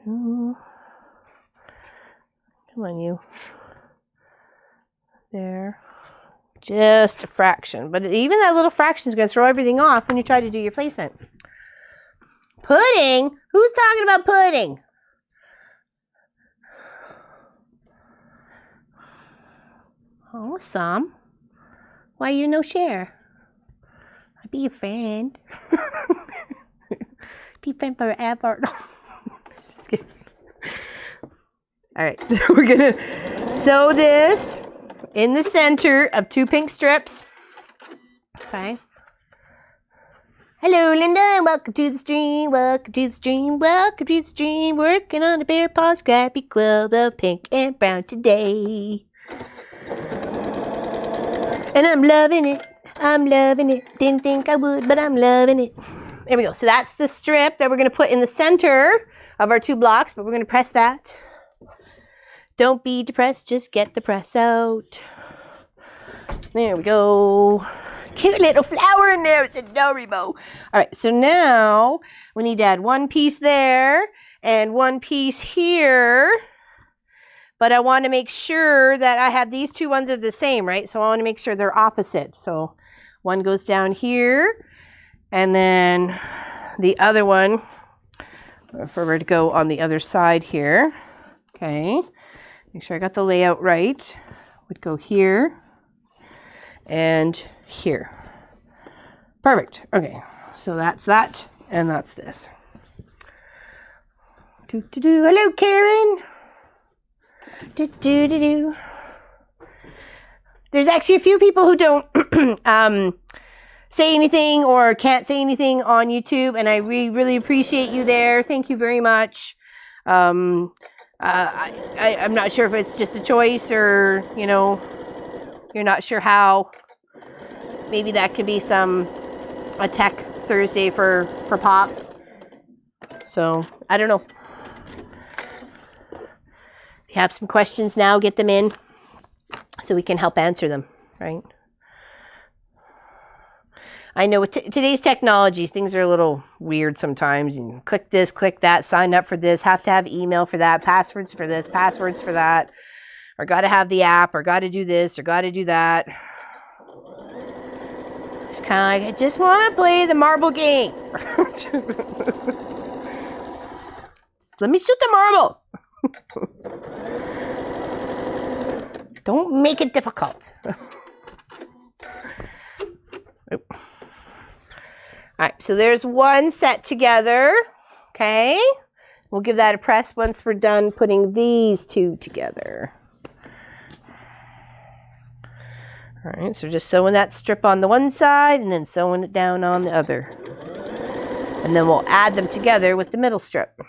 Come on, you. There. Just a fraction. But even that little fraction is going to throw everything off when you try to do your placement. Pudding? Who's talking about pudding? Oh, Sam. Why you no share? I'll be your friend. Be friend forever. Just kidding. All right, so we're going to sew this in the center of 2 pink strips. Okay. Hello, Linda, and welcome to the stream. Welcome to the stream. Welcome to the stream. Working on a bear paw scrappy quilt of pink and brown today. And I'm loving it. I'm loving it. Didn't think I would, but I'm loving it. There we go. So that's the strip that we're going to put in the center of our 2 blocks, but we're going to press that. Don't be depressed, just get the press out. There we go. Cute little flower in there. It's adorable. All right, so now we need to add one piece there and one piece here. But I want to make sure that I have these two ones are the same, right? So I want to make sure they're opposite. So one goes down here, and then the other one, for her to go on the other side here. Okay, make sure I got the layout right. Would go here and here. Perfect. Okay, so that's that, and that's this. Hello, Karen. There's actually a few people who don't say anything or can't say anything on YouTube, and I really appreciate you there. Thank you very much. I'm not sure if it's just a choice or, you know, you're not sure how. Maybe that could be a Tech Thursday for Pop. So, I don't know. If you have some questions now, get them in so we can help answer them, right? I know with today's technologies, things are a little weird sometimes. You click this, click that, sign up for this, have to have email for that, passwords for this, passwords for that, or got to have the app, or got to do this, or got to do that. It's kind of like, I just want to play the marble game. Let me shoot the marbles. Don't make it difficult. All right, so there's one set together. Okay, we'll give that a press once we're done putting these two together. All right, so just sewing that strip on the one side and then sewing it down on the other. And then we'll add them together with the middle strip.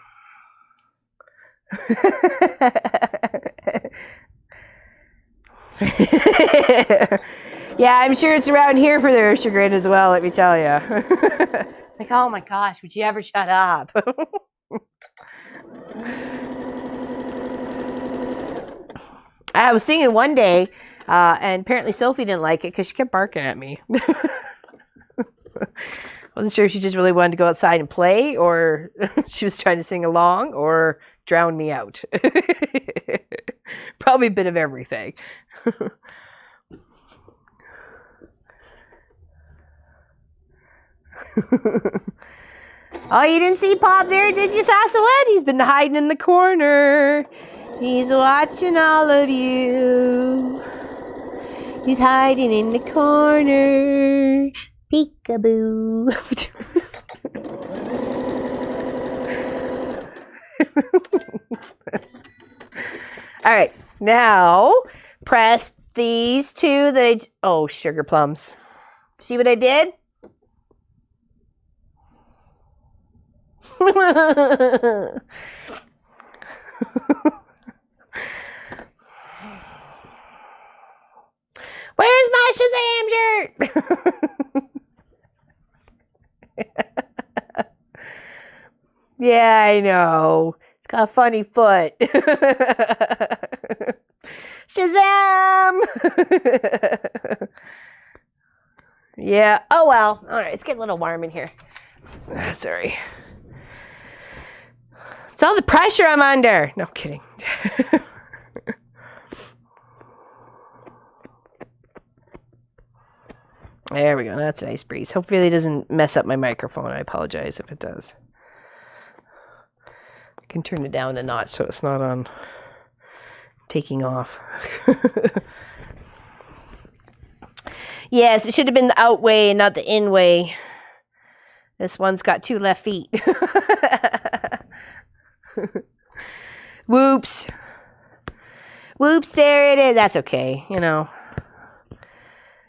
Yeah, I'm sure it's around here for their chagrin as well, let me tell you. It's like, oh my gosh, would you ever shut up? I was singing one day, and apparently Sophie didn't like it because she kept barking at me. I wasn't sure if she just really wanted to go outside and play, or she was trying to sing along, or drown me out. Probably a bit of everything. Oh, you didn't see Pop there, did you, Sassalette? He's been hiding in the corner. He's watching all of you. He's hiding in the corner. Peekaboo. All right, now press these two oh, sugar plums. See what I did? Where's my Shazam shirt? Yeah, I know. It's got a funny foot. Shazam! Yeah. Oh, well. All right. It's getting a little warm in here. Sorry. It's all the pressure I'm under. No kidding. There we go. That's a nice breeze. Hopefully it doesn't mess up my microphone. I apologize if it does. I can turn it down a notch so it's not on taking off. Yes, it should have been the out way and not the in way. This one's got 2 left feet. Whoops. Whoops, there it is. That's okay, you know.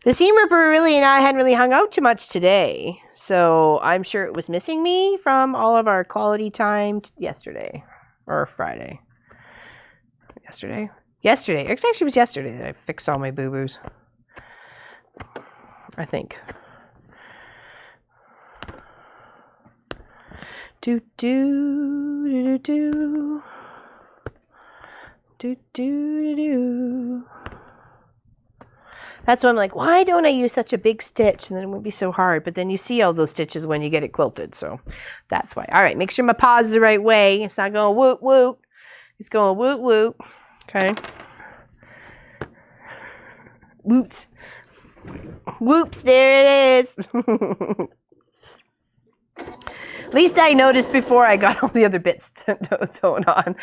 The seam ripper really and I hadn't really hung out too much today. So I'm sure it was missing me from all of our quality time yesterday. Or Friday. Yesterday? Yesterday. It actually was yesterday that I fixed all my boo-boos. I think. Do do do do do do do do. That's why I'm like, why don't I use such a big stitch? And then it wouldn't be so hard. But then you see all those stitches when you get it quilted. So that's why. All right, make sure my paw is the right way. It's not going woot woot. It's going woot woot. Okay. Whoops. Whoops, there it is. At least I noticed before I got all the other bits sewn on.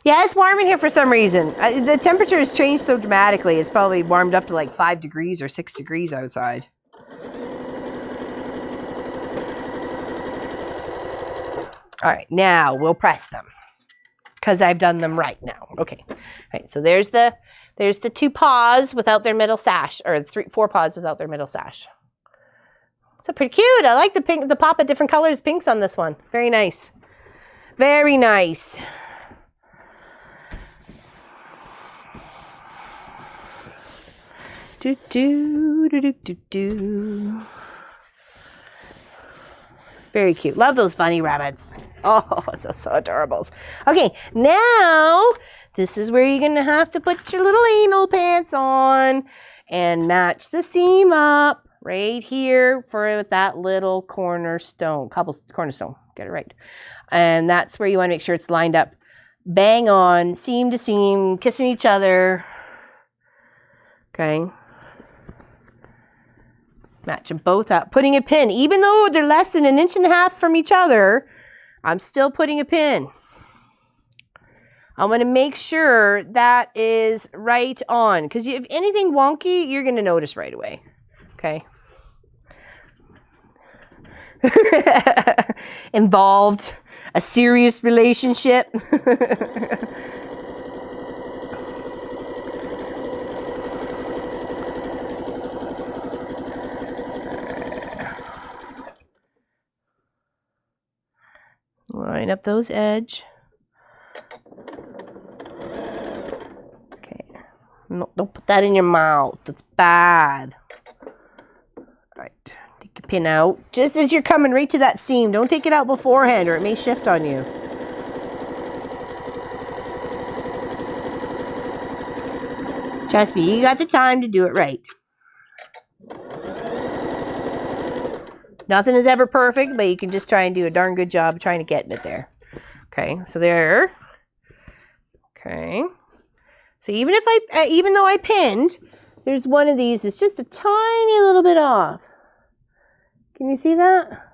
Yeah, it's warm in here for some reason. The temperature has changed so dramatically. It's probably warmed up to like 5 degrees or 6 degrees outside. All right, now we'll press them because I've done them right now. Okay, all right, so there's the 2 paws without their middle sash, or 4 paws without their middle sash. So pretty cute. I like the pink, the pop of different colors, pinks on this one. Very nice. Very nice. Do do do do do do. Very cute. Love those bunny rabbits. Oh, it's so adorable. Okay, now this is where you're gonna have to put your little anal pants on and match the seam up right here for that little cornerstone, cornerstone. Get it right. And that's where you want to make sure it's lined up, bang on, seam to seam, kissing each other. Okay. Match them both up. Putting a pin. Even though they're less than 1.5 inches from each other, I'm still putting a pin. I'm going to make sure that is right on. Because if anything wonky, you're going to notice right away. Okay. Involved. A serious relationship. Line up those edge. Okay. No, don't put that in your mouth. That's bad. All right. Take your pin out. Just as you're coming right to that seam. Don't take it out beforehand or it may shift on you. Trust me, you got the time to do it right. Nothing is ever perfect, but you can just try and do a darn good job trying to get it there. Okay, so there. Okay. So even though I pinned, there's one of these that's just a tiny little bit off. Can you see that?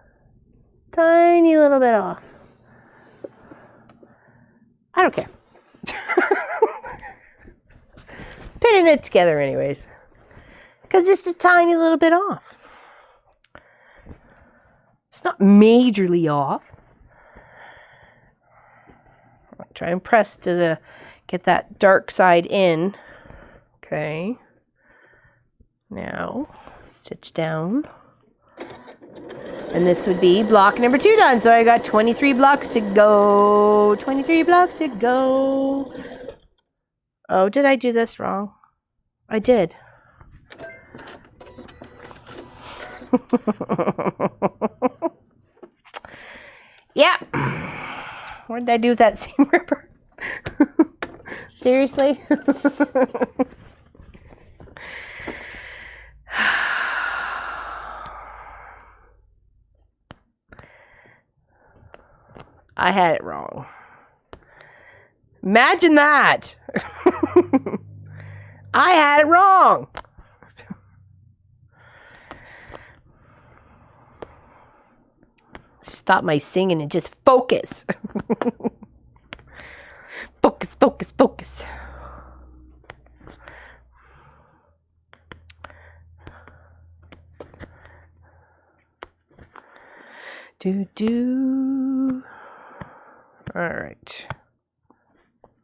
Tiny little bit off. I don't care. Pinning it together anyways. Because it's a tiny little bit off. It's not majorly off. I'll try and press to get that dark side in. Okay. Now, stitch down. And this would be block number 2 done. So I got 23 blocks to go. 23 blocks to go. Oh, did I do this wrong? I did. Yep. What did I do with that seam ripper? Seriously? I had it wrong. Imagine that. I had it wrong. Stop my singing and just focus. Focus, focus, focus. Do. All right.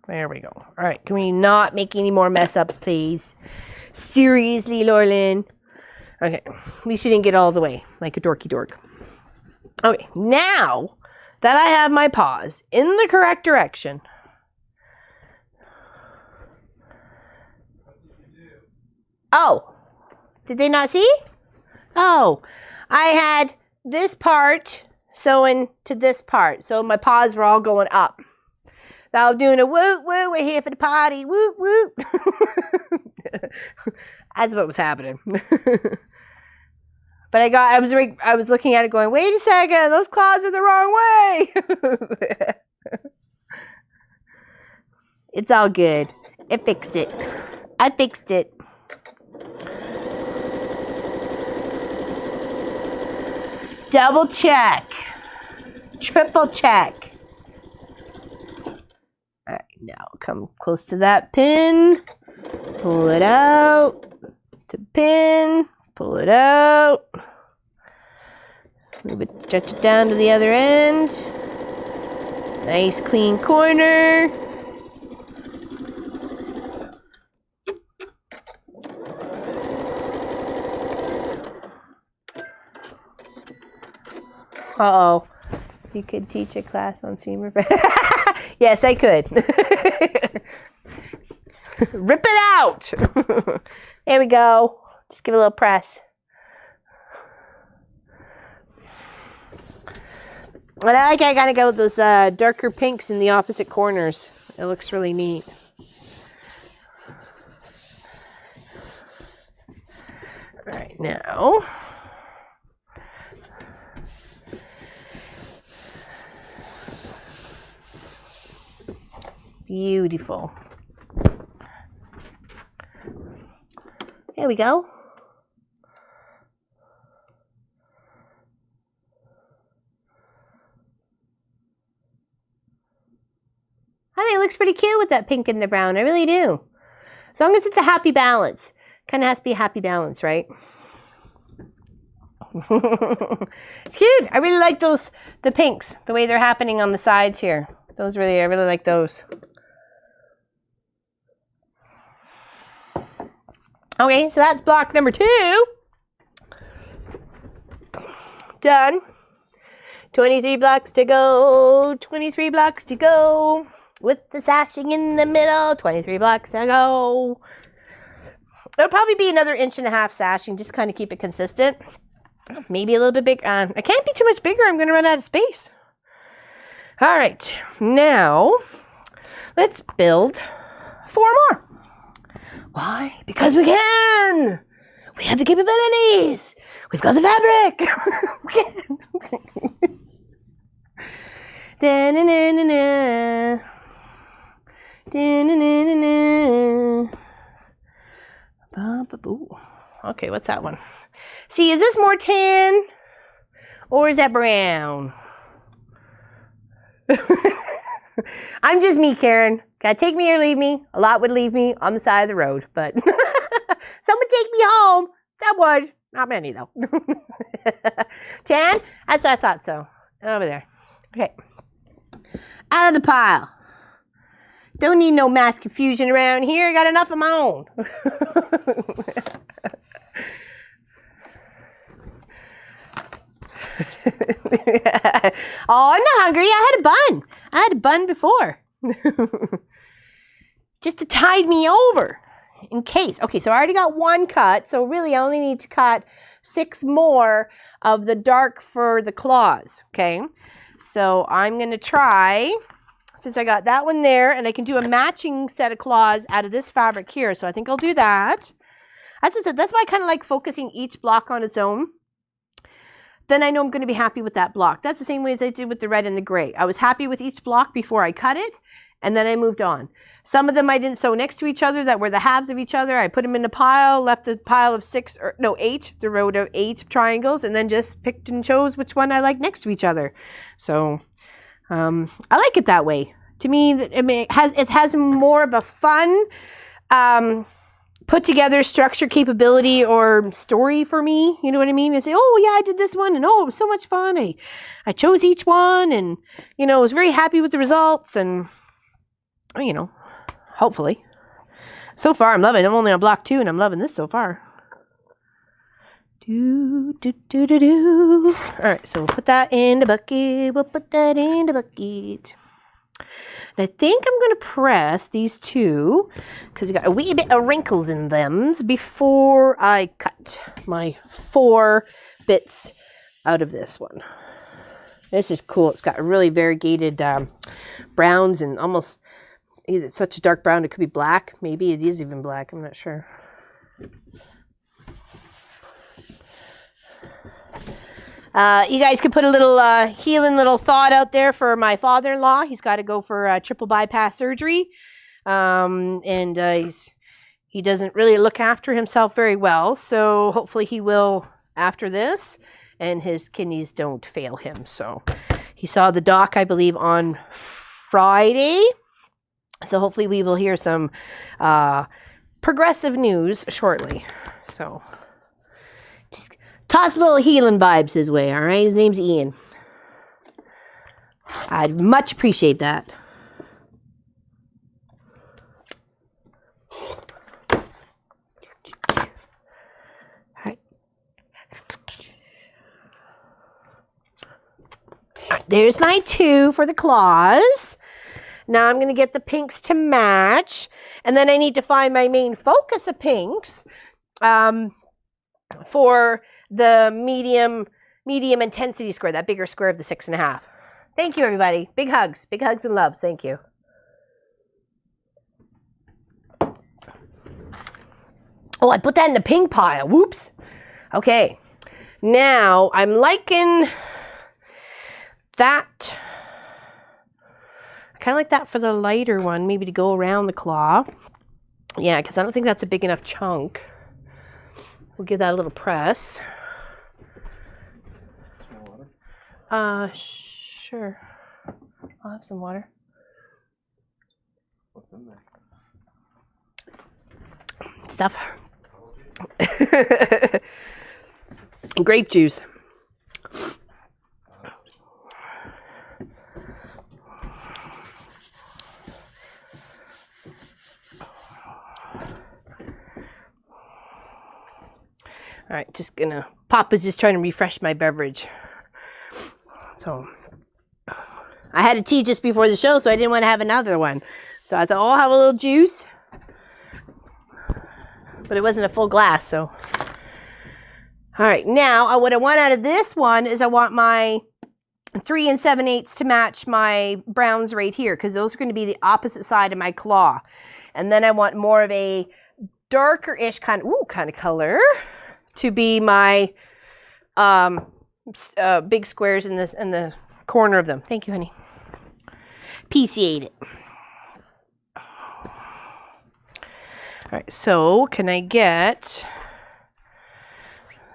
There we go. All right. Can we not make any more mess ups, please? Seriously, Lorlin. Okay. At least you didn't get all the way like a dorky dork. Okay. Now that I have my paws in the correct direction. Oh. Did they not see? Oh. I had this part sewn to this part. So my paws were all going up. They're all doing a woot woot. We're here for the party. Woot woot. That's what was happening. But I was looking at it going, wait a second, those claws are the wrong way. It's all good. I fixed it. I fixed it. Double check. Triple check. All right, now come close to that pin. Pull it out. To pin. Pull it out. Move it, stretch it down to the other end. Nice clean corner. Uh-oh. You could teach a class on seam repair. Yes, I could. Rip it out. There we go. Just give it a little press. And I gotta go with those darker pinks in the opposite corners. It looks really neat. All right, now. Beautiful. There we go. I think it looks pretty cute with that pink and the brown. I really do. As long as it's a happy balance. Kind of has to be a happy balance, right? It's cute. I really like the pinks, the way they're happening on the sides here. I really like those. Okay, so that's block number 2. Done. 23 blocks to go. 23 blocks to go. With the sashing in the middle. 23 blocks to go. It'll probably be another 1.5 inch sashing. Just kind of keep it consistent. Maybe a little bit bigger. I can't be too much bigger. I'm going to run out of space. All right. Now, let's build 4 more. Why? Because we can. We have the capabilities. We've got the fabric. We can. Da-na-na-na-na. Da-na-na-na-na. Ooh. Okay, what's that one? See, is this more tan or is that brown? I'm just me, Karen. Gotta take me or leave me. A lot would leave me on the side of the road, but someone take me home. That would. Not many, though. Tan? That's what I thought so. Over there. Okay. Out of the pile. Don't need no mass confusion around here. I got enough of my own. Oh, I'm not hungry. I had a bun. I had a bun before. Just to tide me over in case. Okay, so I already got 1 cut. So really I only need to cut 6 more of the dark for the claws. Okay, so I'm going to try, since I got that one there, and I can do a matching set of claws out of this fabric here. So I think I'll do that. As I said, that's why I kind of like focusing each block on its own. Then I know I'm going to be happy with that block. That's the same way as I did with the red and the gray. I was happy with each block before I cut it, and then I moved on. Some of them I didn't sew next to each other that were the halves of each other. I put them in a pile, left a pile of 8, the row of 8 triangles, and then just picked and chose which one I like next to each other. So I like it that way. To me, it has more of a fun, put together structure, capability, or story for me. You know what I mean? I say, oh yeah, I did this one, and oh, it was so much fun. I chose each one, and I was very happy with the results, and hopefully. So far, I'm loving it. I'm only on block 2, and I'm loving this so far. Do, do, do, do, do. All right, so we'll put that in the bucket. We'll put that in the bucket. And I think I'm going to press these 2 because you got a wee bit of wrinkles in them before I cut my 4 bits out of this one. This is cool. It's got really variegated browns and almost either such a dark brown it could be black. Maybe it is even black. I'm not sure. You guys can put a little healing little thought out there for my father-in-law. He's got to go for triple bypass surgery, and he doesn't really look after himself very well. So hopefully he will after this, and his kidneys don't fail him. So he saw the doc, I believe, on Friday. So hopefully we will hear some progressive news shortly. So just toss a little healing vibes his way, all right? His name's Ian. I'd much appreciate that. All right. There's my 2 for the claws. Now I'm going to get the pinks to match. And then I need to find my main focus of pinks for the medium intensity square, that bigger square of the 6.5. Thank you, everybody. Big hugs and loves. Thank you. Oh, I put that in the pink pile. Whoops. Okay. Now I'm liking that. Kind of like that for the lighter one, maybe to go around the claw. Yeah, because I don't think that's a big enough chunk. We'll give that a little press. Sure. I'll have some water. What's in there? Stuff. Grape juice. All right, Papa's just trying to refresh my beverage. So I had a tea just before the show, so I didn't want to have another one. So I thought, oh, I'll have a little juice. But it wasn't a full glass, so. All right, now what I want out of this one is I want my 3 7/8 to match my browns right here, because those are going to be the opposite side of my claw. And then I want more of a darker-ish kind of color to be my big squares in the corner of them. Thank you, honey. Appreciate it. All right, so can I get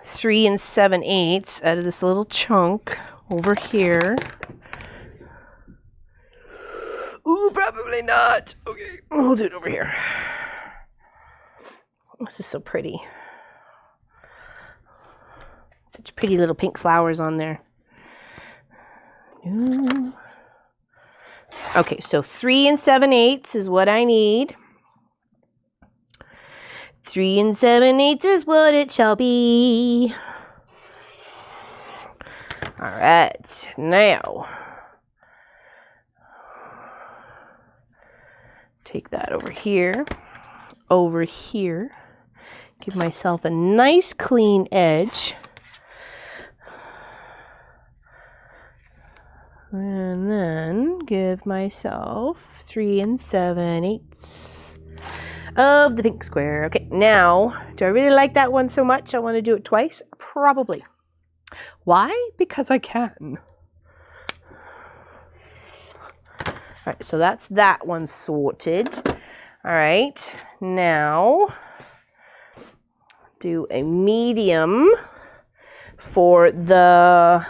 3 7/8 out of this little chunk over here? Ooh, probably not. Okay, we'll do it over here. This is so pretty. Such pretty little pink flowers on there. Ooh. Okay, so 3 7/8 is what I need. 3 7/8 is what it shall be. All right, now take that over here, give myself a nice clean edge. And then give myself 3 7/8 of the pink square. Okay, now, do I really like that one so much I want to do it twice? Probably. Why? Because I can. All right, so that's that one sorted. All right, now do a medium for the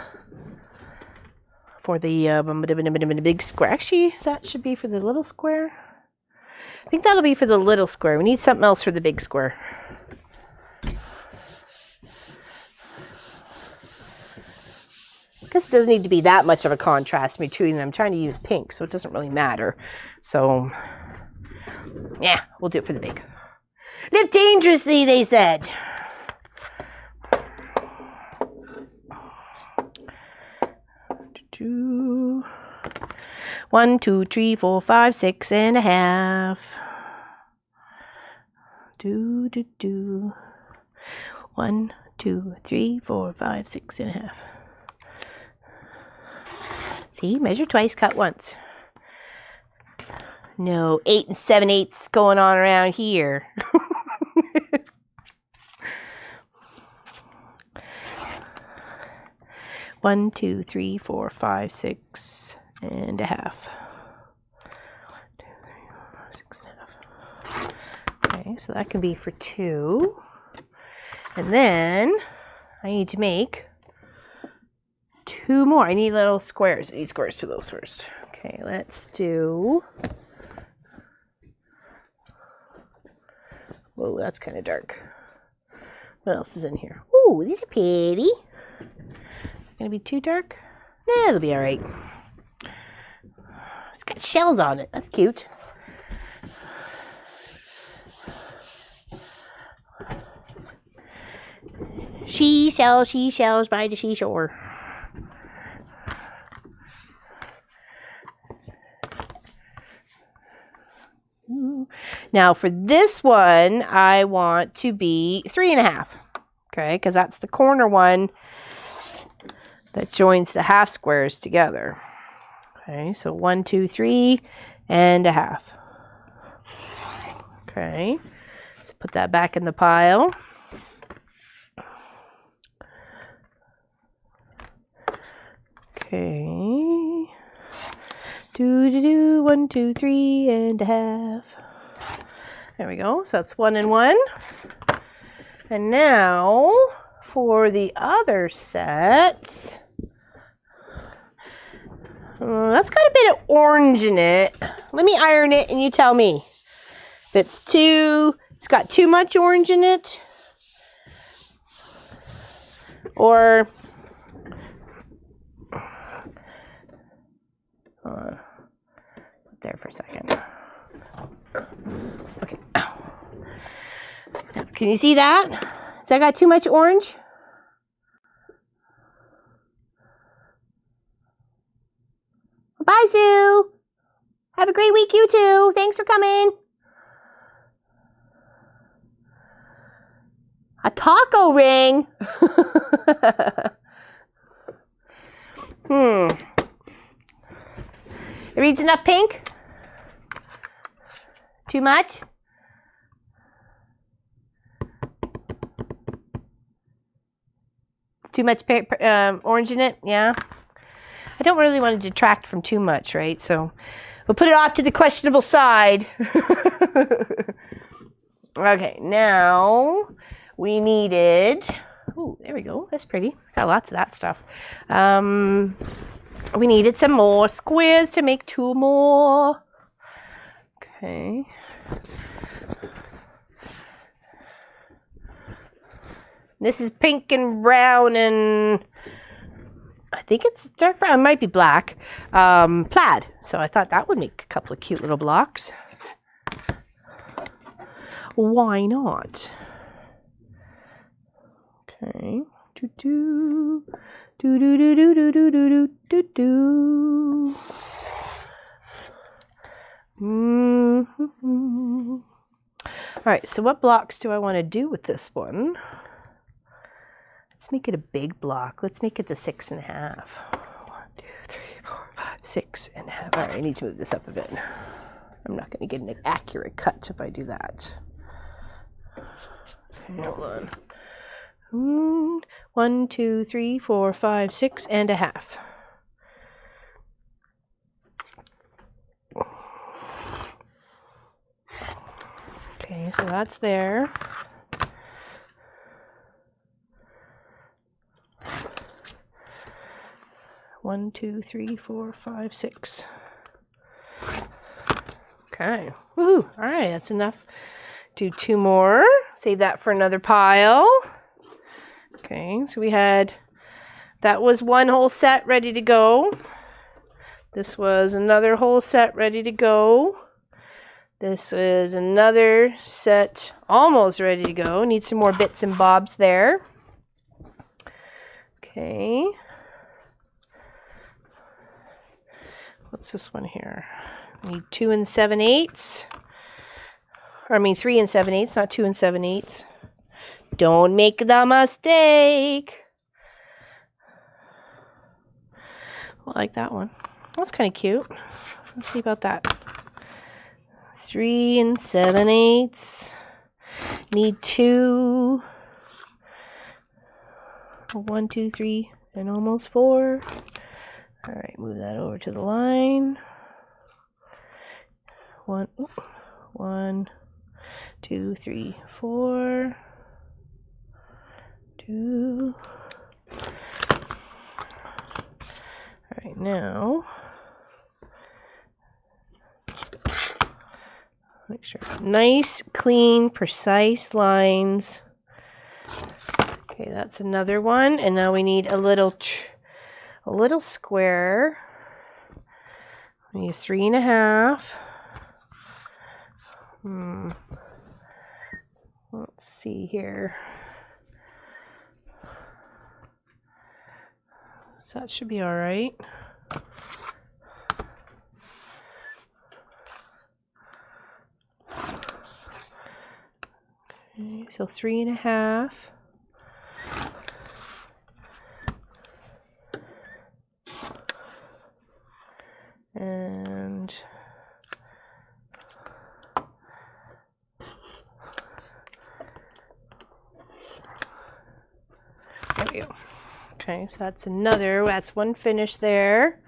big square. Actually, that should be for the little square. I think that'll be for the little square. We need something else for the big square. Because it doesn't need to be that much of a contrast between them. I'm trying to use pink, so it doesn't really matter. So, yeah, we'll do it for the big. Live dangerously, they said. Two. 1, 2, 3, 4, 5, 6.5. Do. 1, 2, 3, 4, 5, 6.5. See, measure twice, cut once. No 8 7/8 going on around here. 1, 2, 3, 4, 5, 6 and a half. 1, 2, 3, 4, 5, 6 and a half. Okay, so that can be for 2. And then I need to make 2 more. I need little squares. I need squares for those first. Okay, let's do... Whoa, that's kind of dark. What else is in here? Ooh, these are pretty. Gonna be too dark? Nah, it'll be all right. It's got shells on it. That's cute. She shells by the seashore. Now for this one, I want to be 3.5. Okay, because that's the corner one that joins the half squares together. Okay, so 1, 2, 3 and a half. Okay, so put that back in the pile. Okay, 1, 2, 3 and a half. There we go. So that's 1 and 1. And now for the other set, that's got a bit of orange in it. Let me iron it and you tell me if it's it's got too much orange in it, or there for a second. Okay. Can you see that? Has that got too much orange? Bye, Sue. Have a great week, you too. Thanks for coming. A taco ring. It reads enough pink? Too much? It's too much orange in it? Yeah. I don't really want to detract from too much, right? So we'll put it off to the questionable side. Okay, now we needed... Ooh, there we go. That's pretty. Got lots of that stuff. We needed some more squares to make 2 more. Okay. This is pink and brown and I think it's dark brown. It might be black. Plaid. So I thought that would make a couple of cute little blocks. Why not? Okay. Do do do do do do do do do do. All right, so what blocks do I want to do with this one? Let's make it a big block. Let's make it the 6.5. 1, 2, 3, 4, 5, 6.5. All right, I need to move this up a bit. I'm not going to get an accurate cut if I do that. Okay, hold on. 1, 2, 3, 4, 5, 6.5. Okay, so that's there. One, 2, 3, 4, 5, 6. Okay. Woo! All right, that's enough. Do 2 more. Save that for another pile. Okay, so we had, that was one whole set ready to go. This was another whole set ready to go. This is another set almost ready to go. Need some more bits and bobs there. Okay. What's this one here? We need 2 7/8. Or I mean 3 7/8, not 2 7/8. Don't make the mistake. I like that one. That's kind of cute. Let's see about that. 3 7/8. Need 2. 1, 2, 3, and almost 4. All right, move that over to the line. 1, 2, 3, 4. 2. All right, now make sure nice, clean, precise lines. Okay, that's another one, and now we need a little square. We need 3.5. Let's see here. So that should be all right. Okay, so 3.5. And there we go. Okay, so that's one finish there.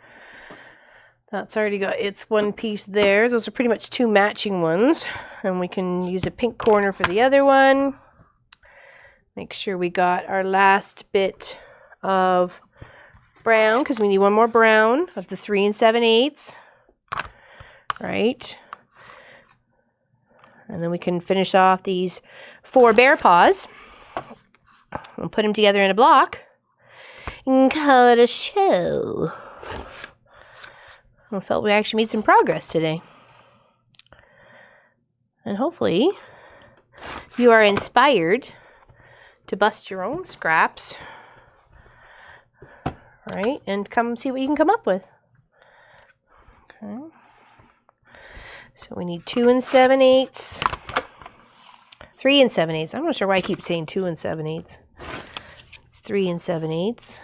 That's already got its one piece there. Those are pretty much 2 matching ones. And we can use a pink corner for the other one. Make sure we got our last bit of brown, because we need one more brown of the 3 7/8. Right. And then we can finish off these 4 bear paws. We'll put them together in a block and call it a show. I felt we actually made some progress today. And hopefully you are inspired to bust your own scraps, right? And come see what you can come up with. Okay. So we need 2 7/8. 3 7/8. I'm not sure why I keep saying 2 7/8. It's 3 7/8.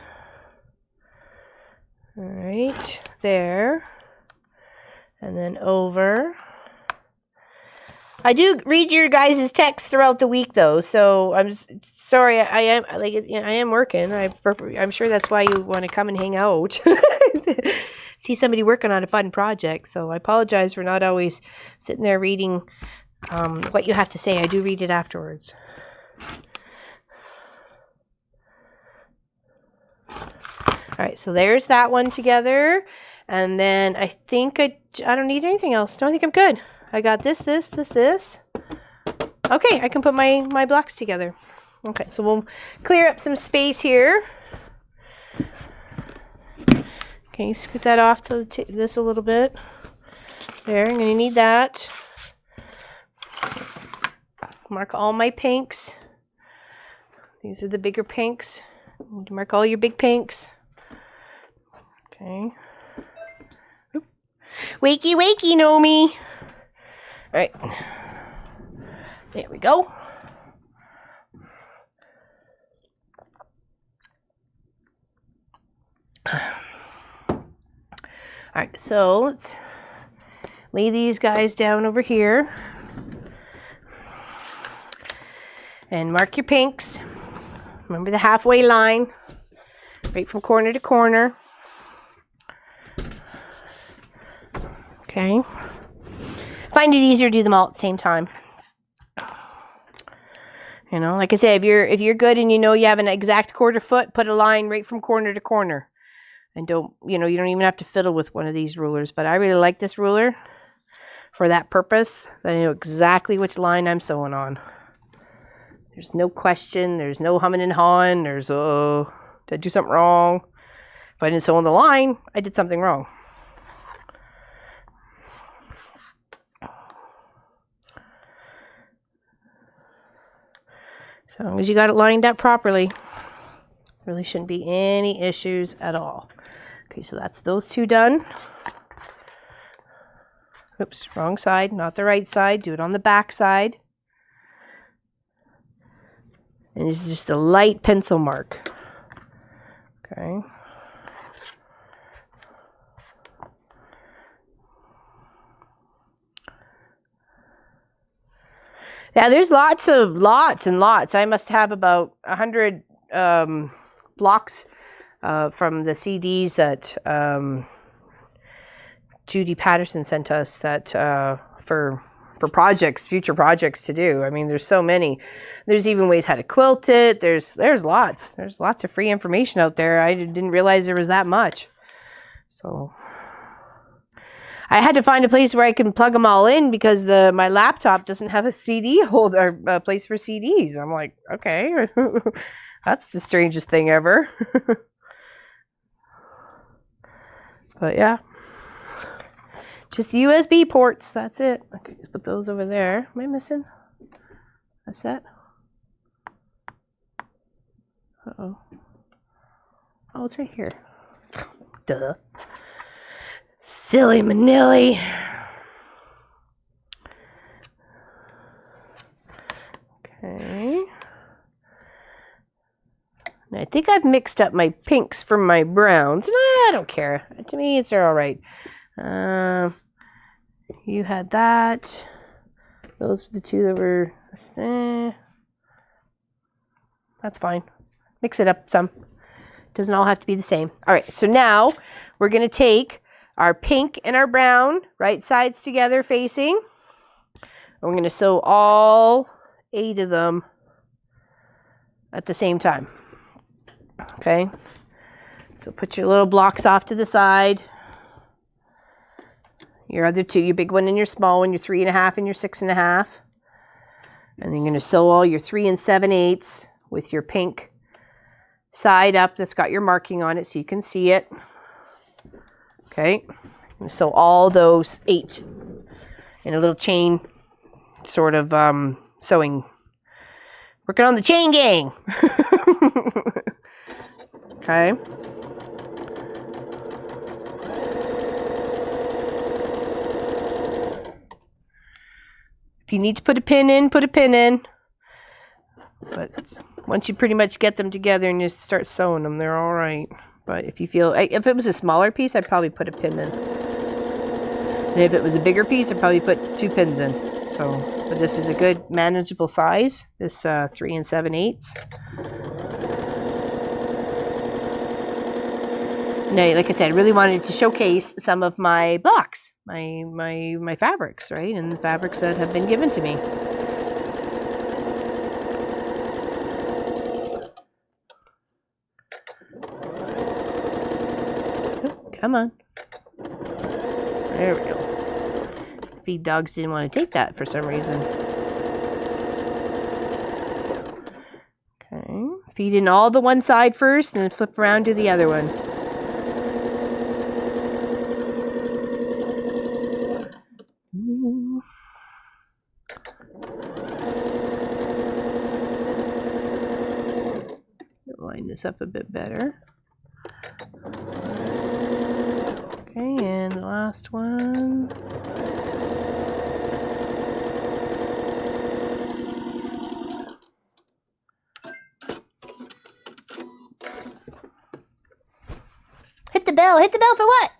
All right, there. And then over. I do read your guys' texts throughout the week, though, so I'm sorry. I am working. I'm sure that's why you want to come and hang out, see somebody working on a fun project. So I apologize for not always sitting there reading what you have to say. I do read it afterwards. All right, so there's that one together. And then I think I don't need anything else. No, I think I'm good. I got this. Okay, I can put my blocks together. Okay, so we'll clear up some space here. Okay, scoot that off to this a little bit. There, I'm going to need that. Mark all my pinks. These are the bigger pinks. Mark all your big pinks. Okay. Wakey, wakey, Nomi. All right. There we go. All right, so let's lay these guys down over here. And mark your pinks. Remember the halfway line, right from corner to corner. Okay. Find it easier to do them all at the same time. You know, like I said, if you're good and you know you have an exact 1/4 foot, put a line right from corner to corner. And you don't even have to fiddle with one of these rulers. But I really like this ruler for that purpose. I know exactly which line I'm sewing on. There's no question. There's no humming and hawing. There's, did I do something wrong? If I didn't sew on the line, I did something wrong. So long as you got it lined up properly, really shouldn't be any issues at all. Okay, so that's those 2 done. Oops, wrong side, not the right side. Do it on the back side. And this is just a light pencil mark. Okay. Yeah, there's lots and lots. I must have about 100 blocks from the CDs that Judy Patterson sent us that for projects, future projects to do. I mean, there's so many. There's even ways how to quilt it. There's lots. There's lots of free information out there. I didn't realize there was that much. So I had to find a place where I can plug them all in because my laptop doesn't have a CD holder, a place for CDs. I'm like, okay, that's the strangest thing ever. But yeah, just USB ports. That's it. Okay, let's put those over there. Am I missing a set? Uh-oh. Oh, it's right here. Duh. Silly Manilly. Okay. And I think I've mixed up my pinks from my browns. I don't care. To me, it's all right. You had that. Those were the two that were... that's fine. Mix it up some. Doesn't all have to be the same. All right, so now we're going to take our pink and our brown, right sides together facing. And we're going to sew all 8 of them at the same time. Okay, so put your little blocks off to the side. Your other two, your big one and your small one, your 3.5 and your 6.5. And then you're going to sew all your 3 7/8 with your pink side up that's got your marking on it so you can see it. Okay, so all those 8 in a little chain sort of sewing. Working on the chain gang. Okay. If you need to put a pin in, put a pin in. But once you pretty much get them together and you start sewing them, they're all right. But if you feel, if it was a smaller piece, I'd probably put a pin in. And if it was a bigger piece, I'd probably put 2 pins in. So, but this is a good manageable size. This 3 7/8. Now, like I said, I really wanted to showcase some of my blocks, my fabrics, right? And the fabrics that have been given to me. Come on. There we go. Feed dogs didn't want to take that for some reason. Okay. Feed in all the one side first and then flip around to the other one. Line this up a bit better. Okay, and the last one. Hit the bell. Hit the bell for what?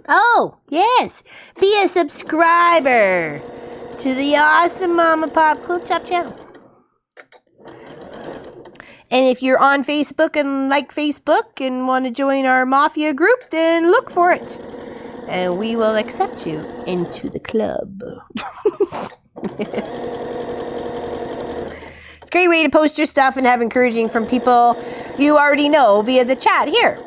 Oh, yes. Be a subscriber to the Awesome Mama Pop Quilt Shop channel. And if you're on Facebook and like Facebook and want to join our Mafia group, then look for it. And we will accept you into the club. It's a great way to post your stuff and have encouraging from people you already know via the chat here.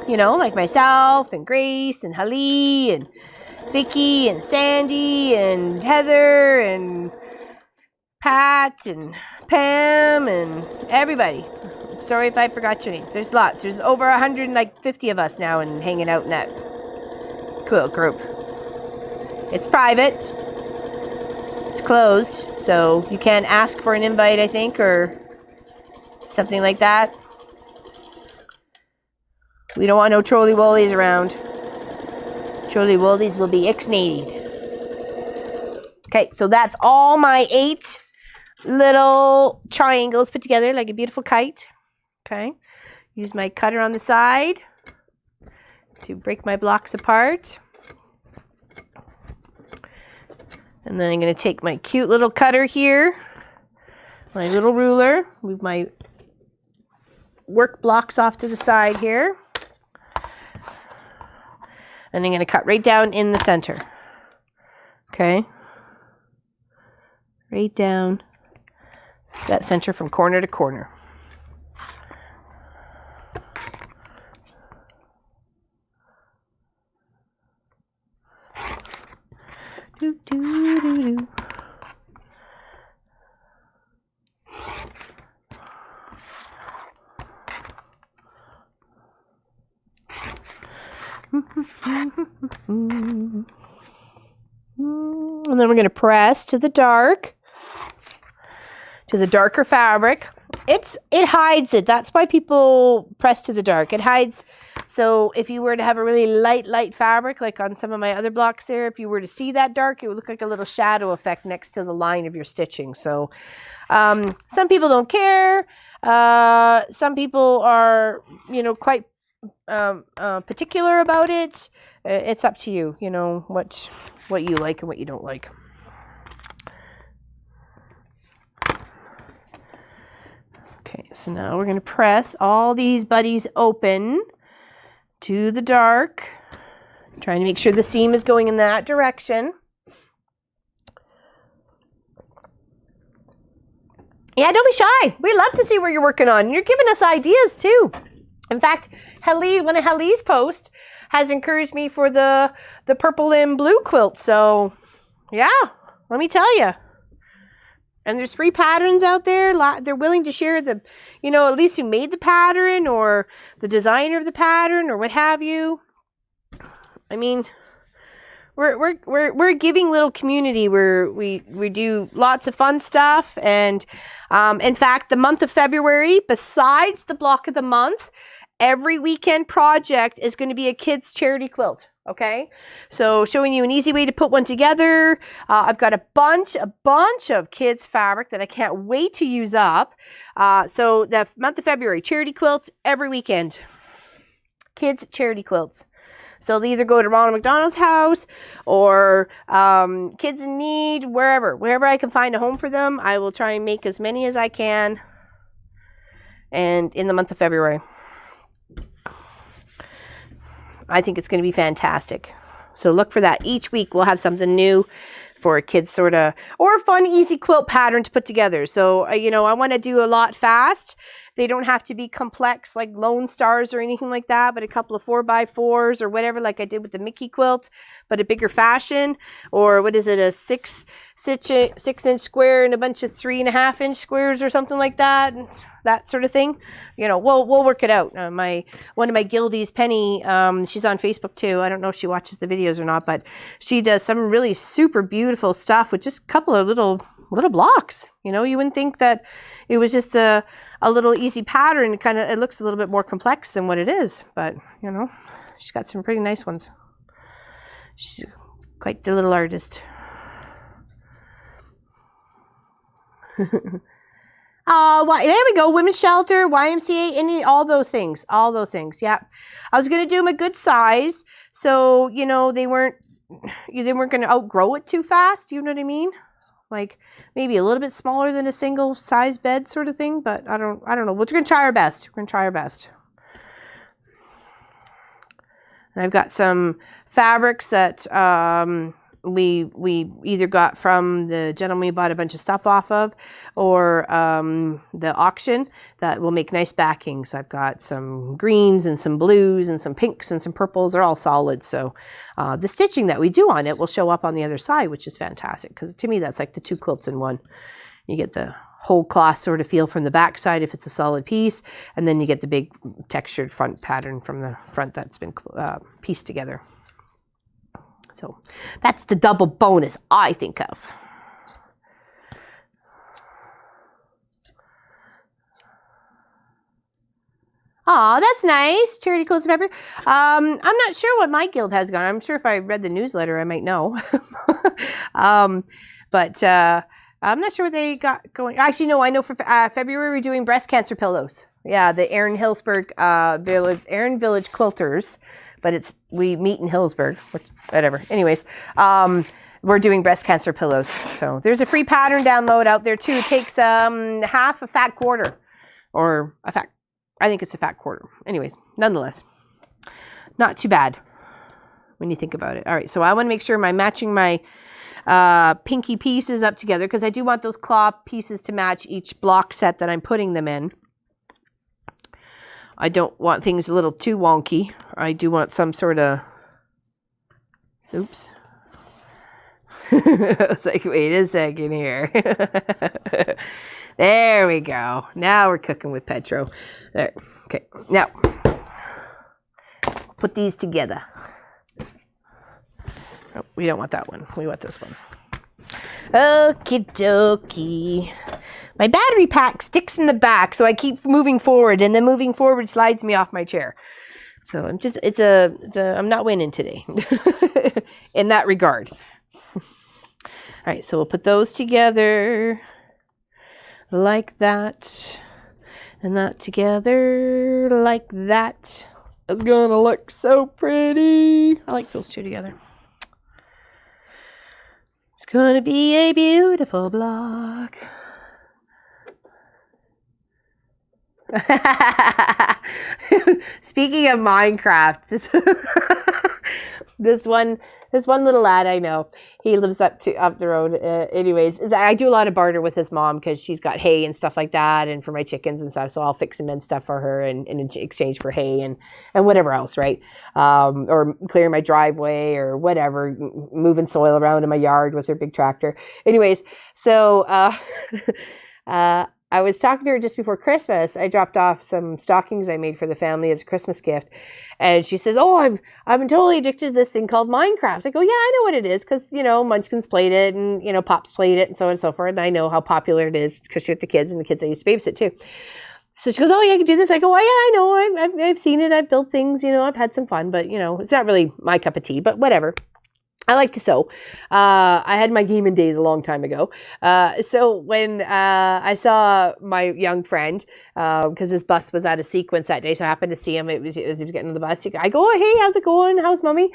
You know, like myself and Grace and Hallie and Vicky and Sandy and Heather and Pat and Pam and everybody. Sorry if I forgot your name. There's lots. There's over 150 of us now and hanging out in that quilt group. It's private. It's closed, so you can't ask for an invite, I think, or something like that. We don't want no trolley-wollies around. Trolley-wollies will be ixnayed. Okay, so that's all my 8 little triangles put together like a beautiful kite. Okay, use my cutter on the side to break my blocks apart. And then I'm going to take my cute little cutter here, my little ruler, move my work blocks off to the side here. And I'm going to cut right down in the center. Okay. Right down that center from corner to corner. Do, do, do, do. And then we're going to press to the dark, to the darker fabric. It hides it. That's why people press to the dark. It hides. So if you were to have a really light fabric, like on some of my other blocks there, if you were to see that dark, it would look like a little shadow effect next to the line of your stitching. So some people don't care. Some people are, quite particular about it. It's up to you, what you like and what you don't like. Okay, so now we're going to press all these buddies open to the dark, trying to make sure the seam is going in that direction. Yeah, don't be shy. We love to see where you're working on. You're giving us ideas too. In fact, one of Helly's posts has encouraged me for the purple and blue quilt. So, yeah, let me tell you. And there's free patterns out there. They're willing to share at least who made the pattern or the designer of the pattern or what have you. I mean, we're a giving little community where we do lots of fun stuff. And in fact, the month of February, besides the block of the month, every weekend project is going to be a kids charity quilt. Okay, so showing you an easy way to put one together. I've got a bunch of kids fabric that I can't wait to use up. So the month of February, charity quilts every weekend. Kids charity quilts. So they either go to Ronald McDonald's house or Kids in Need, wherever I can find a home for them. I will try and make as many as I can. And in the month of February, I think it's going to be fantastic. So look for that. Each week we'll have something new for a kid's or a fun, easy quilt pattern to put together. So, I want to do a lot fast. They don't have to be complex like Lone Stars or anything like that, but a couple of 4x4s or whatever, like I did with the Mickey quilt, but a bigger fashion. Or what is it, a 6-inch square and a bunch of 3.5-inch squares or something like that. That sort of thing. We'll work it out. One of my guildies, Penny, she's on Facebook too. I don't know if she watches the videos or not, but she does some really super beautiful stuff with just a couple of little blocks. You wouldn't think that it was just a little easy pattern. It looks a little bit more complex than what it is, but she's got some pretty nice ones. She's quite the little artist. There we go. Women's shelter, YMCA, all those things. Yeah. I was going to do them a good size. So, they weren't going to outgrow it too fast. You know what I mean? Like maybe a little bit smaller than a single size bed sort of thing. But I don't know. We're going to try our best. And I've got some fabrics that, we either got from the gentleman we bought a bunch of stuff off of or the auction that will make nice backings. I've got some greens and some blues and some pinks and some purples. They're all solid. So the stitching that we do on it will show up on the other side, which is fantastic because to me that's like the two quilts in one. You get the whole cloth sort of feel from the back side if it's a solid piece, and then you get the big textured front pattern from the front that's been pieced together. So that's the double bonus I think of. Aw, that's nice. Charity Quilts of February. I'm not sure what my guild has gone. I'm sure if I read the newsletter, I might know. But I'm not sure what they got going. Actually, no, I know for February we're doing breast cancer pillows. Yeah, the Erin Hillsburg Erin Village Quilters. But we meet in Hillsburg, whatever. Anyways, we're doing breast cancer pillows. So there's a free pattern download out there too. It takes half a fat quarter, or I think it's a fat quarter. Anyways, nonetheless, not too bad when you think about it. All right, so I want to make sure I'm matching my pinky pieces up together, because I do want those claw pieces to match each block set that I'm putting them in. I don't want things a little too wonky. I do want some sort of... Oops. I was like, wait a second here. There we go. Now we're cooking with Petro. There. Okay. Now, put these together. Oh, we don't want that one. We want this one. Okie dokie. My battery pack sticks in the back, so I keep moving forward, and then moving forward slides me off my chair. So I'm just, I'm not winning today in that regard. All right, so we'll put those together like that, and that together like that. It's gonna look so pretty. I like those two together. It's gonna be a beautiful block. Speaking of Minecraft, this one little lad I know, he lives up the road. Anyways, I do a lot of barter with his mom, because she's got hay and stuff like that, and for my chickens and stuff. So I'll fix them and stuff for her, and in exchange for hay and whatever else, right? Or clearing my driveway or whatever, moving soil around in my yard with her big tractor. Anyways, so I was talking to her just before Christmas. I dropped off some stockings I made for the family as a Christmas gift. And she says, oh, I've been totally addicted to this thing called Minecraft. I go, yeah, I know what it is, because, Munchkins played it, and, Pops played it, and so on and so forth. And I know how popular it is, because she had the kids, and the kids I used to babysit too. So she goes, oh, yeah, I can do this. I go, oh, yeah, I know. I've seen it. I've built things. I've had some fun. But, it's not really my cup of tea. But whatever. I like to sew. I had my gaming days a long time ago. So when I saw my young friend, because his bus was out of sequence that day, so I happened to see him. As he was getting on the bus. I go, oh, hey, how's it going? How's mommy?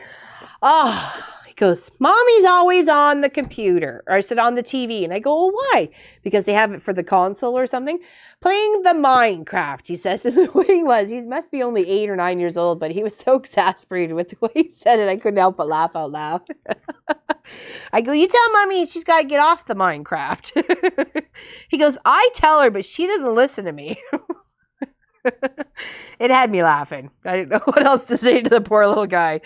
Oh, he goes, mommy's always on the computer. Or I said, on the TV. And I go, well, why? Because they have it for the console or something. Playing the Minecraft, he says. And the way he must be only 8 or 9 years old, but he was so exasperated with the way he said it, I couldn't help but laugh out loud. I go, you tell mommy she's got to get off the Minecraft. He goes, I tell her, but she doesn't listen to me. It had me laughing. I didn't know what else to say to the poor little guy.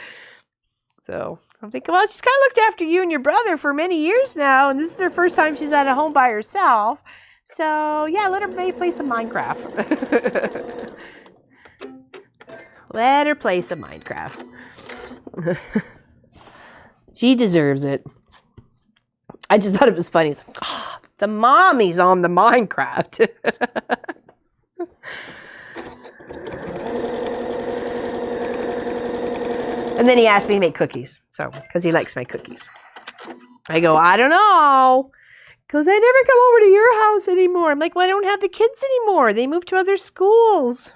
So I'm thinking, well, she's kind of looked after you and your brother for many years now, and this is her first time she's at a home by herself. So, yeah, let her maybe play some Minecraft. Let her play some Minecraft. She deserves it. I just thought it was funny. It's like, oh, the mommy's on the Minecraft. And then he asked me to make cookies. So, because he likes my cookies. I go, I don't know. Because I never come over to your house anymore. I'm like, well, I don't have the kids anymore. They moved to other schools.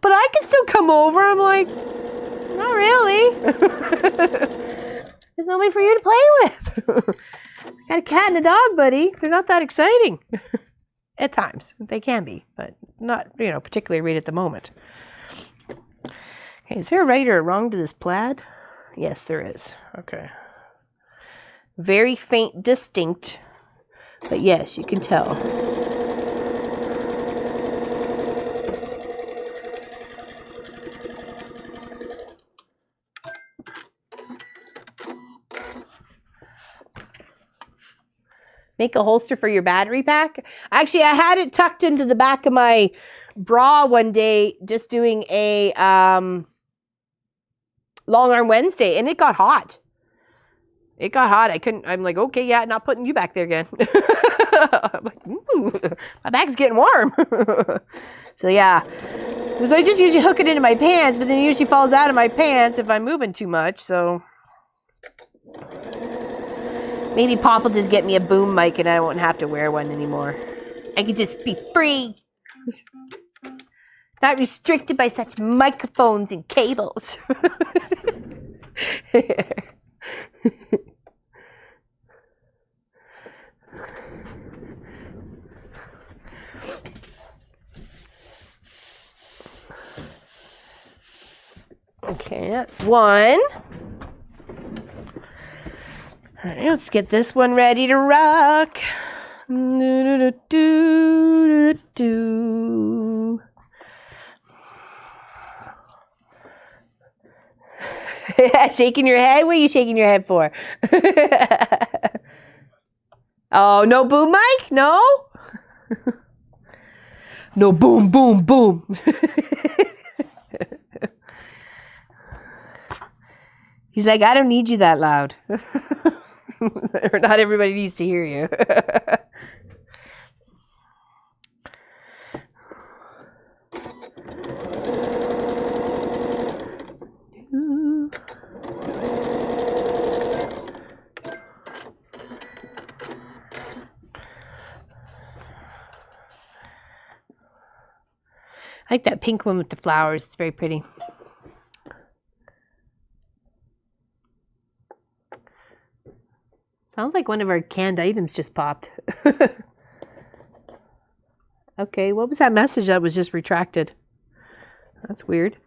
But I can still come over. I'm like, not really. There's nobody for you to play with. Got a cat and a dog, buddy. They're not that exciting. At times. They can be, but not, particularly right at the moment. Okay, is there a right or a wrong to this plaid? Yes, there is. Okay. Very faint, distinct. But yes, you can tell. Make a holster for your battery pack. Actually, I had it tucked into the back of my bra one day, just doing a long arm Wednesday, and it got hot. It got hot. I'm like, okay, yeah, not putting you back there again. I'm like, my bag's getting warm. So yeah. So I just usually hook it into my pants, but then it usually falls out of my pants if I'm moving too much, so. Maybe Pop will just get me a boom mic and I won't have to wear one anymore. I can just be free. Not restricted by such microphones and cables. Okay, that's one. All right, let's get this one ready to rock. Shaking your head? What are you shaking your head for? Oh, no boom mic? No? No boom, boom, boom. He's like, I don't need you that loud. Or not everybody needs to hear you. I like that pink one with the flowers. It's very pretty. Sounds like one of our canned items just popped. Okay, what was that message that was just retracted? That's weird.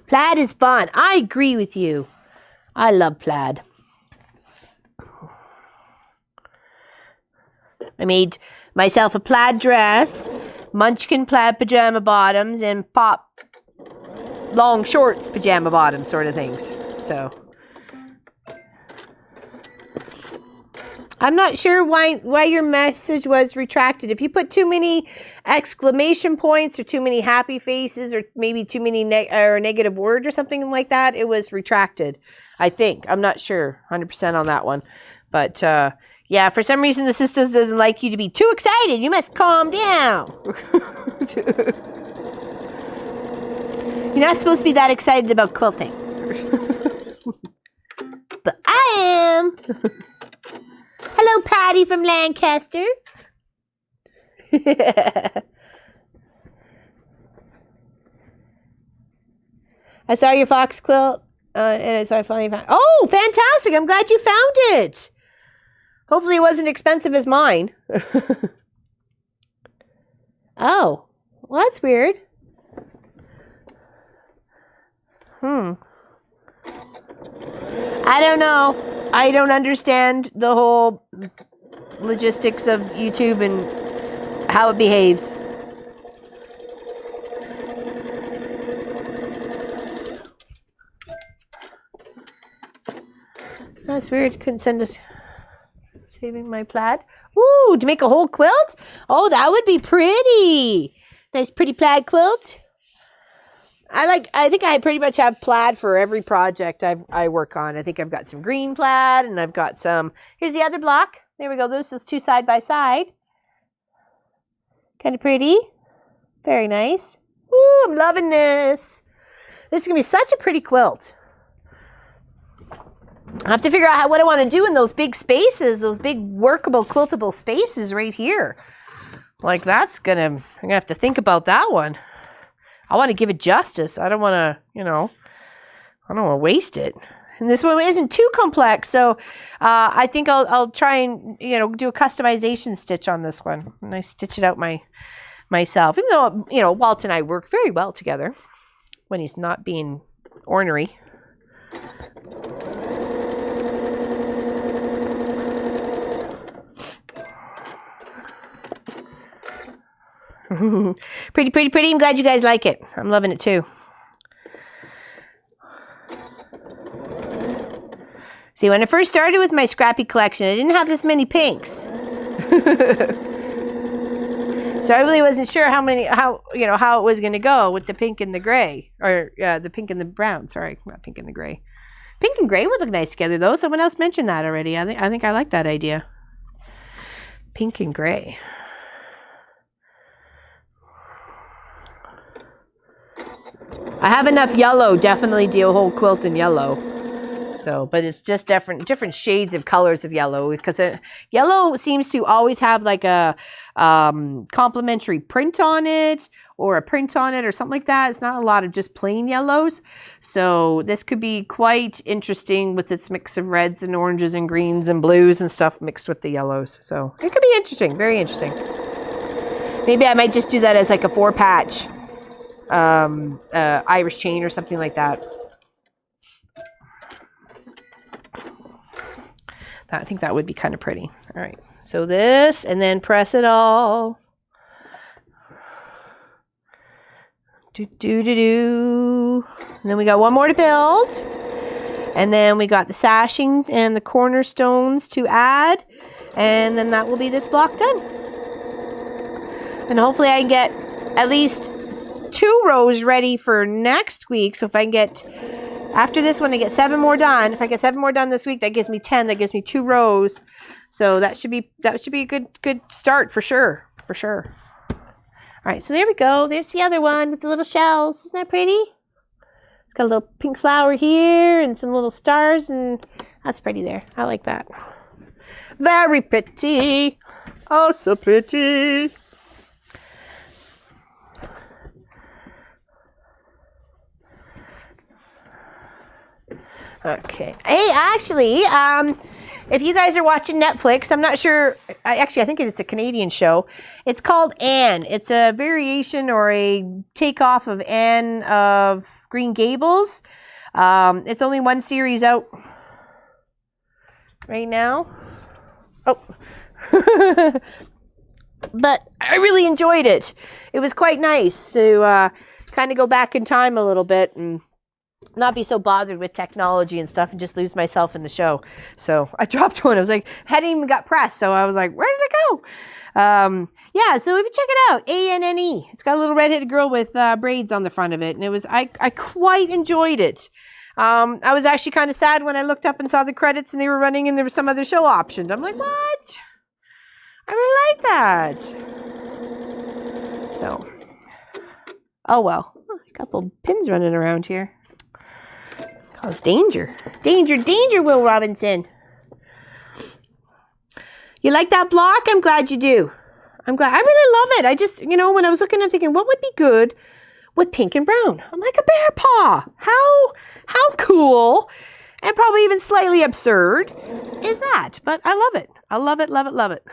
Plaid is fun. I agree with you. I love plaid. I made myself a plaid dress, munchkin plaid pajama bottoms, and pop long shorts pajama bottoms sort of things. So I'm not sure why your message was retracted. If you put too many exclamation points or too many happy faces or maybe too many negative words or something like that, it was retracted, I think. I'm not sure 100% on that one. But yeah, for some reason the sisters doesn't like you to be too excited. You must calm down. You're not supposed to be that excited about quilting. But I am. Hello, Patty from Lancaster. I saw your fox quilt, and so I finally found. Oh, fantastic! I'm glad you found it. Hopefully, it wasn't expensive as mine. Oh, well, that's weird. I don't know. I don't understand the whole logistics of YouTube and how it behaves. That's weird. Couldn't send us saving my plaid. Ooh, to make a whole quilt? Oh, that would be pretty. Nice pretty plaid quilt. I think I pretty much have plaid for every project I work on. I think I've got some green plaid and I've got some. Here's the other block. There we go. Those is two side by side. Kind of pretty. Very nice. Ooh, I'm loving this. This is going to be such a pretty quilt. I have to figure out what I want to do in those big spaces, those big workable, quiltable spaces right here. Like I'm going to have to think about that one. I want to give it justice. I don't want to, I don't want to waste it. And this one isn't too complex, so I think I'll try and, do a customization stitch on this one. And I stitch it out myself. Even though, Walt and I work very well together when he's not being ornery. Pretty, pretty, pretty. I'm glad you guys like it. I'm loving it too. See, when I first started with my Scrappy collection, I didn't have this many pinks. So I really wasn't sure how it was going to go with the pink and the gray. Or the pink and the brown. Sorry, not pink and the gray. Pink and gray would look nice together though. Someone else mentioned that already. I think I like that idea. Pink and gray. I have enough yellow, definitely do a whole quilt in yellow. So, but it's just different shades of colors of yellow, because yellow seems to always have like a complementary print on it, or a print on it, or something like that. It's not a lot of just plain yellows. So this could be quite interesting with its mix of reds and oranges and greens and blues and stuff mixed with the yellows. So it could be interesting, very interesting. Maybe I might just do that as like a 4-patch Irish chain or something like that. I think that would be kind of pretty. All right, so this, and then press it all. And then we got one more to build. And then we got the sashing and the cornerstones to add. And then that will be this block done. And hopefully I can get at least 2 rows ready for next week. So if I can get, after this one, I get 7 more done. If I get 7 more done this week, that gives me 10. That gives me 2 rows. So that should be a good start for sure. For sure. All right, so there we go. There's the other one with the little shells. Isn't that pretty? It's got a little pink flower here and some little stars, and that's pretty there. I like that. Very pretty. Oh, so pretty. Okay. Hey, actually, if you guys are watching Netflix, I'm not sure. I think it's a Canadian show. It's called Anne. It's a variation or a takeoff of Anne of Green Gables. It's only 1 series out right now. Oh. But I really enjoyed it. It was quite nice to kind of go back in time a little bit and not be so bothered with technology and stuff and just lose myself in the show. So I dropped one. I was like, hadn't even got pressed. So I was like, where did it go? Yeah, so if you check it out, ANNE. It's got a little redheaded girl with braids on the front of it. And it was, I quite enjoyed it. I was actually kind of sad when I looked up and saw the credits and they were running and there was some other show optioned. I'm like, what? I really like that. So, oh well. A couple pins running around here. Cause danger. Danger, danger, Will Robinson. You like that block? I'm glad you do. I'm glad. I really love it. I just, when I was looking, I'm thinking, what would be good with pink and brown? I'm like, a bear paw. How cool and probably even slightly absurd is that? But I love it. I love it, love it, love it.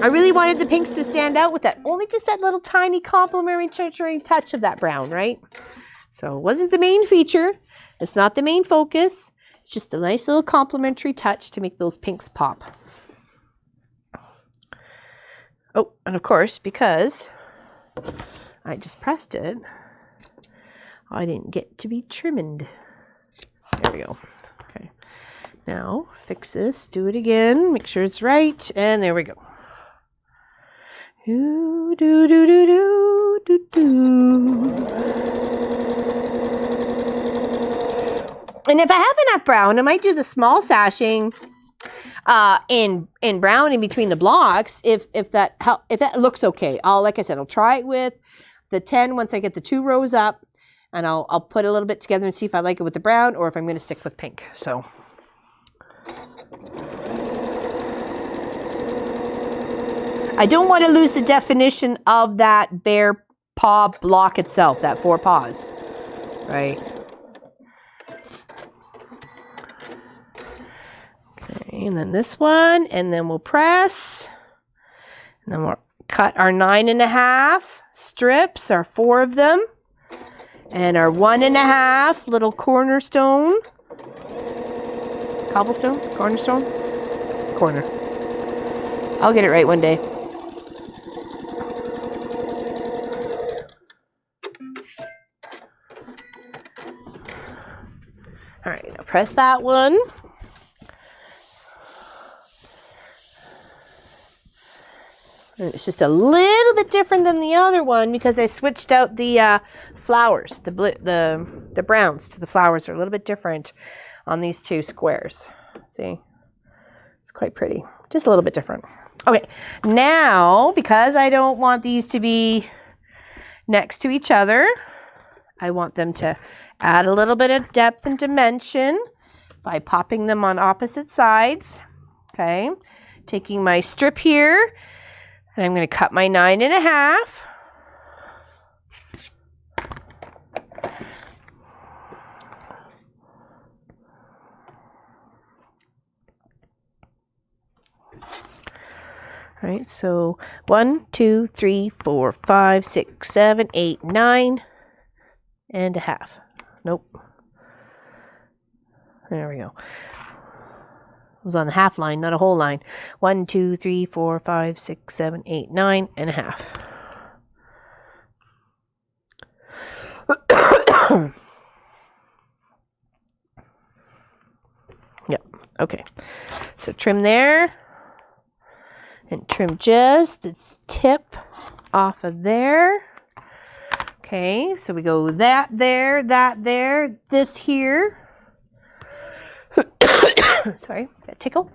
I really wanted the pinks to stand out with that. Only just that little tiny complimentary touch of that brown, right? So it wasn't the main feature. It's not the main focus. It's just a nice little complimentary touch to make those pinks pop. Oh, and of course, because I just pressed it, I didn't get to be trimmed. There we go. Okay. Now, fix this. Do it again. Make sure it's right. And there we go. Do, do, do, do, do, do, do. And if I have enough brown, I might do the small sashing in brown in between the blocks. If that looks okay, like I said, I'll try it with the 10 once I get the 2 rows up, and I'll put a little bit together and see if I like it with the brown or if I'm going to stick with pink. So. I don't want to lose the definition of that bear paw block itself, that 4 paws, right? Okay, and then this one, and then we'll press, and then we'll cut our 9.5 strips, our 4 of them, and our 1.5 little cornerstone, cobblestone, cornerstone, corner. I'll get it right one day. All right, now press that one. And it's just a little bit different than the other one because I switched out the flowers, the browns to the flowers are a little bit different on these 2 squares. See, it's quite pretty, just a little bit different. Okay, now because I don't want these to be next to each other, I want them to Add a little bit of depth and dimension by popping them on opposite sides. Okay, taking my strip here, and I'm going to cut my 9.5. All right, so 1, 2, 3, 4, 5, 6, 7, 8, 9.5. Nope. There we go. It was on a half line, not a whole line. 1, 2, 3, 4, 5, 6, 7, 8, 9.5. Yep. Okay. So trim there. And trim just this tip off of there. Okay, so we go that there, this here. Sorry, got tickle.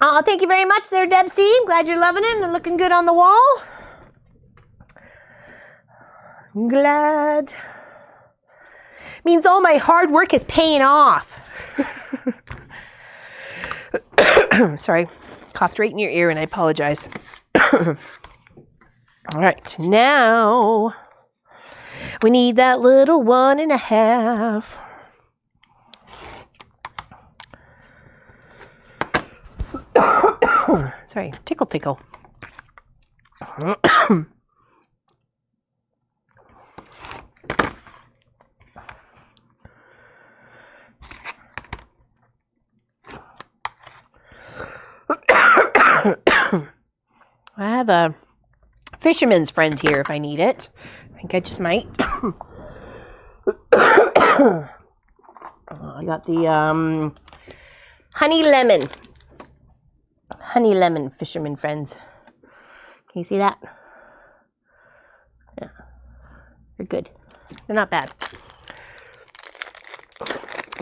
Oh, thank you very much there, Debsy. I'm glad you're loving it and looking good on the wall. I'm glad. Means all my hard work is paying off. Sorry, coughed right in your ear and I apologize. All right, now we need that little 1.5. Sorry, tickle. I have a fisherman's friend here if I need it. I think I just might. I got the honey lemon fisherman friends. Can you see that? Yeah, they're good. They're not bad.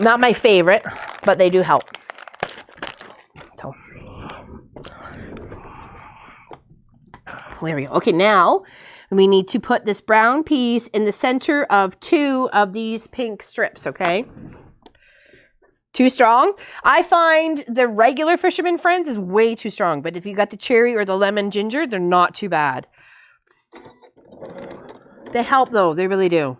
Not my favorite, but they do help. So there we go. Okay, now we need to put this brown piece in the center of 2 of these pink strips, okay? Too strong? I find the regular Fisherman Friends is way too strong, but if you got the cherry or the lemon ginger, they're not too bad. They help though, they really do.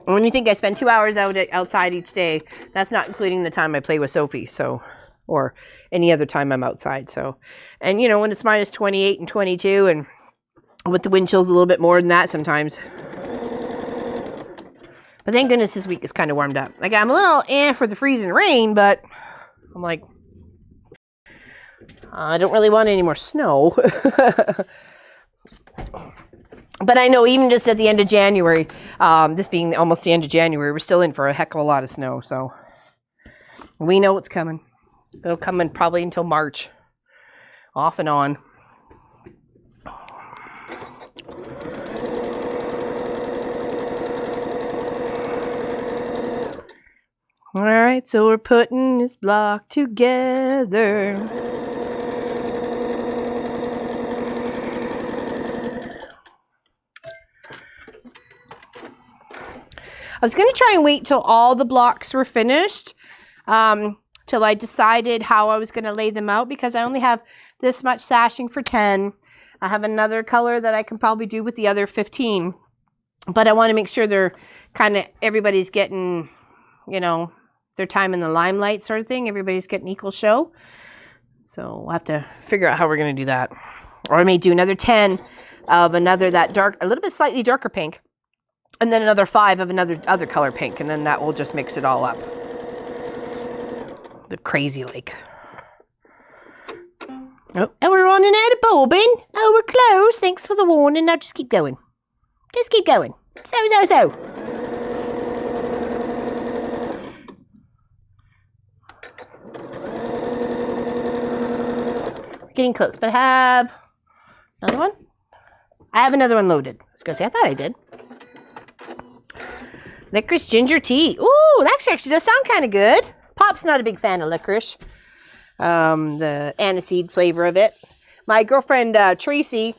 And when you think I spend 2 hours outside each day, that's not including the time I play with Sophie, so, or any other time I'm outside, so. And you know, when it's minus 28 and 22, and with the wind chills a little bit more than that sometimes. But thank goodness this week is kind of warmed up. Like, I'm a little for the freezing rain, but I'm like, I don't really want any more snow. But I know even just at the end of January, this being almost the end of January, we're still in for a heck of a lot of snow. So we know what's coming. It'll come in probably until March, off and on. All right, so we're putting this block together. I was going to try and wait till all the blocks were finished, till I decided how I was going to lay them out, because I only have this much sashing for 10. I have another color that I can probably do with the other 15, but I want to make sure they're kind of, everybody's getting, you know, their time in the limelight sort of thing. Everybody's getting equal show. So we'll have to figure out how we're going to do that. Or I may do another 10 of another that dark, a little bit slightly darker pink, and then another 5 of another other color pink, and then that will just mix it all up. The crazy like. Oh, and we're running out of bobbin. Oh, we're close. Thanks for the warning. Now just keep going. Just keep going. So. Getting close, but I have another one. I have another one loaded. I was going to say, I thought I did. Licorice ginger tea. Ooh, that actually does sound kind of good. Pop's not a big fan of licorice. The aniseed flavor of it. My girlfriend, Tracy,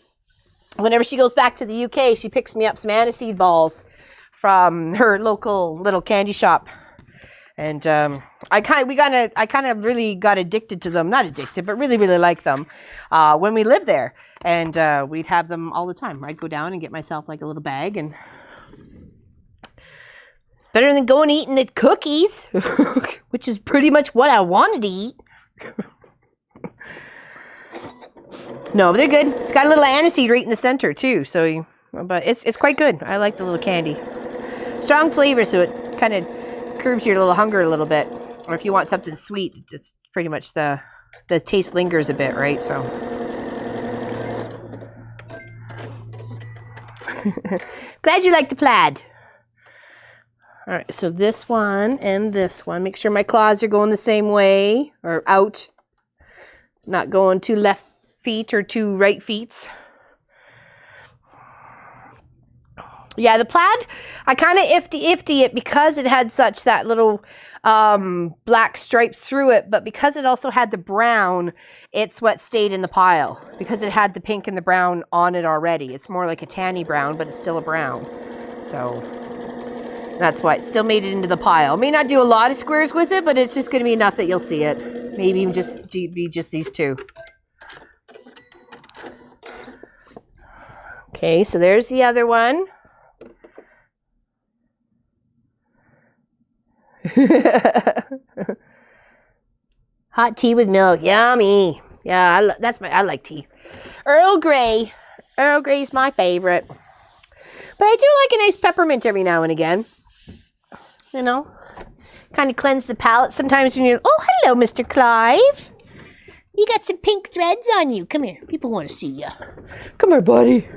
Whenever she goes back to the UK, she picks me up some aniseed balls from her local little candy shop. And I kind of really got addicted to them. Not addicted, but really, really like them when we lived there. And we'd have them all the time. I'd go down and get myself like a little bag. And it's better than going and eating the cookies, which is pretty much what I wanted to eat. No, but they're good. It's got a little aniseed right in the center too. So, but it's quite good. I like the little candy. Strong flavor, so it kind of curbs your little hunger a little bit. Or if you want something sweet, it's pretty much the taste lingers a bit, right? So glad you like the plaid. All right, so this one and this one. Make sure my claws are going the same way or out. Not going to left feet or to right feet. Yeah, the plaid, I kind of ifty it because it had such that little black stripes through it, but because it also had the brown, it's what stayed in the pile because it had the pink and the brown on it already. It's more like a tanny brown, but it's still a brown. So that's why it still made it into the pile. May not do a lot of squares with it, but it's just going to be enough that you'll see it. Maybe even just be just these two. Okay, so there's the other one. Hot tea with milk, yummy. Yeah, I like tea. Earl Grey. Earl Grey's my favorite. But I do like a nice peppermint every now and again. You know, kind of cleanse the palate. Sometimes when you're, oh, hello, Mr. Clive. You got some pink threads on you. Come here. People want to see you. Come here, buddy.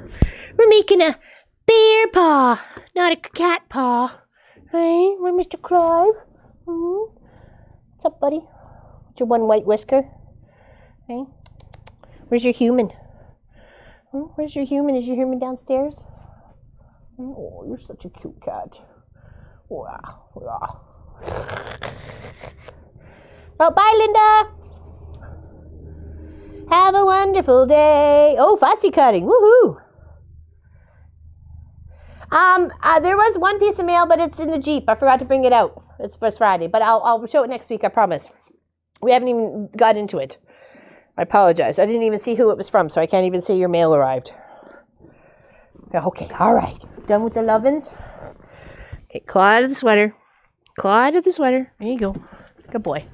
We're making a bear paw, not a cat paw. Hey, we're Mr. Clive. What's up, buddy? What's your one white whisker? Hey, where's your human? Where's your human? Is your human downstairs? Oh, you're such a cute cat. Wow. Wow. Oh, bye, Linda. Have a wonderful day. Oh, fussy cutting. Woohoo. There was one piece of mail, but it's in the Jeep. I forgot to bring it out. It's first Friday, but I'll show it next week, I promise. We haven't even got into it. I apologize. I didn't even see who it was from, so I can't even say your mail arrived. Okay, all right. Done with the lovin's? Okay, claw out of the sweater. Claw out of the sweater. There you go. Good boy.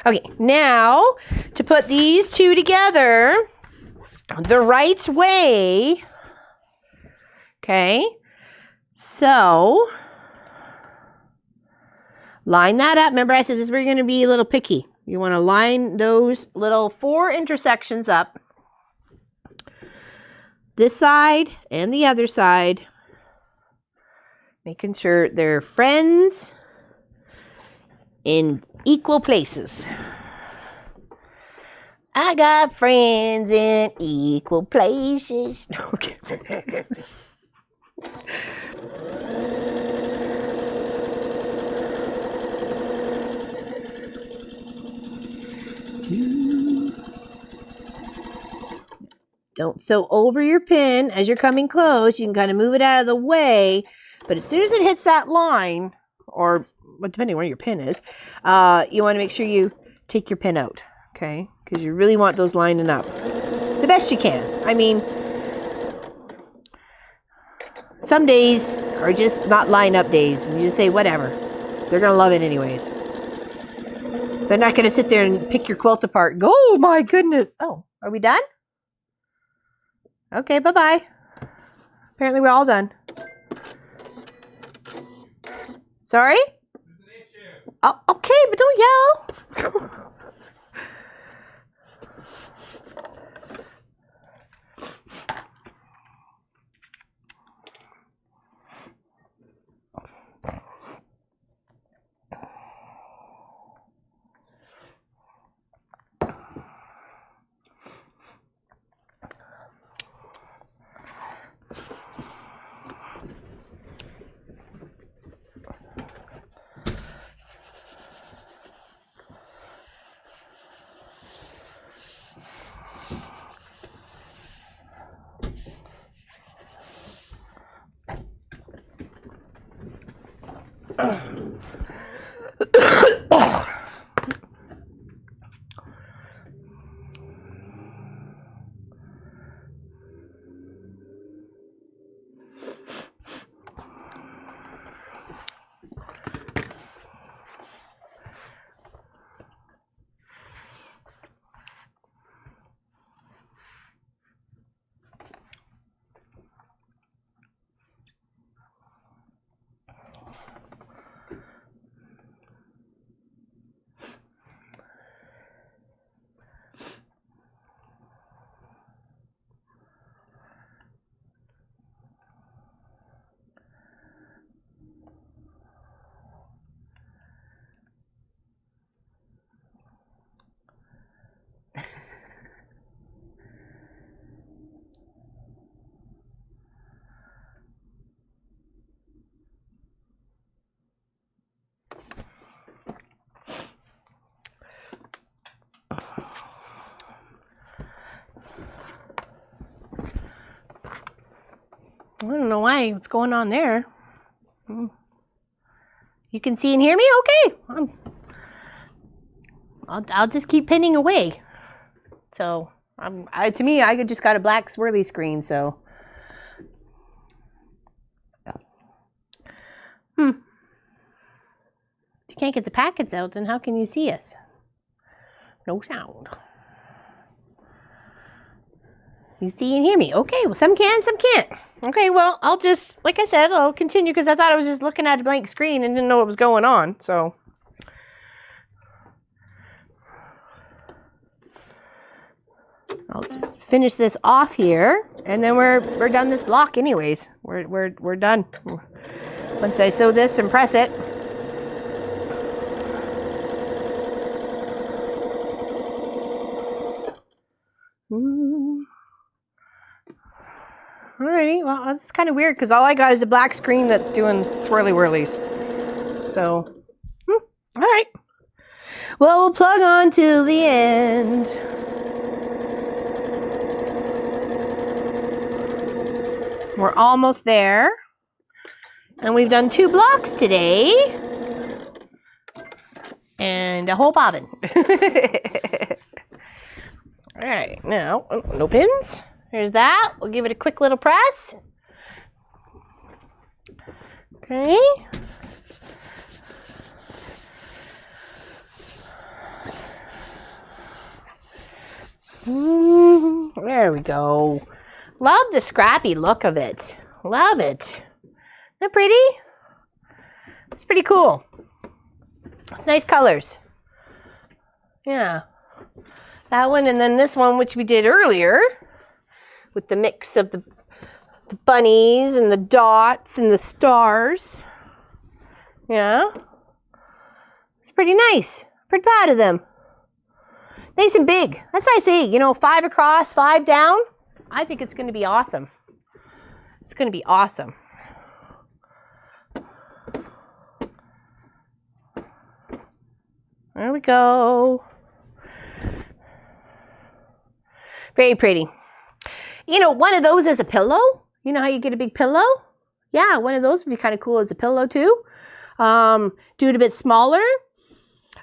Okay, now to put these two together the right way. Okay. So, line that up. Remember I said this is where you're going to be a little picky. You want to line those little 4 intersections up. This side and the other side. Making sure they're friends in equal places. I got friends in equal places. Okay. Don't sew over your pin as you're coming close. You can kind of move it out of the way, but as soon as it hits that line, or depending where your pin is, you want to make sure you take your pin out, okay? Because you really want those lining up the best you can. I mean, some days are just not line up days, and you just say whatever. They're gonna love it anyways. They're not gonna sit there and pick your quilt apart and go, oh my goodness. Oh, are we done? Okay, bye-bye. Apparently we're all done. Sorry? Oh, okay, but don't yell. I don't know why. What's going on there? You can see and hear me? Okay. I'll just keep pinning away. So, to me, I just got a black swirly screen, so. If you can't get the packets out, then how can you see us? No sound. You see and hear me. Okay, well, some can, some can't. Okay, well, I'll just, like I said, I'll continue because I thought I was just looking at a blank screen and didn't know what was going on, so. I'll just finish this off here, and then we're done this block anyways. We're done. Once I sew this and press it. Alrighty, well, that's kind of weird because all I got is a black screen that's doing swirly whirlies. So, alright. Well, we'll plug on till the end. We're almost there. And we've done 2 blocks today. And a whole bobbin. Alright, now, no pins. Here's that. We'll give it a quick little press. Okay. There we go. Love the scrappy look of it. Love it. Isn't that pretty? It's pretty cool. It's nice colors. Yeah. That one and then this one, which we did earlier. With the mix of the bunnies and the dots and the stars. Yeah. It's pretty nice. Pretty proud of them. Nice and big. That's what I say. You know, 5 across, 5 down. I think it's going to be awesome. It's going to be awesome. There we go. Very pretty. You know, one of those as a pillow. You know how you get a big pillow? Yeah, one of those would be kind of cool as a pillow too. Do it a bit smaller.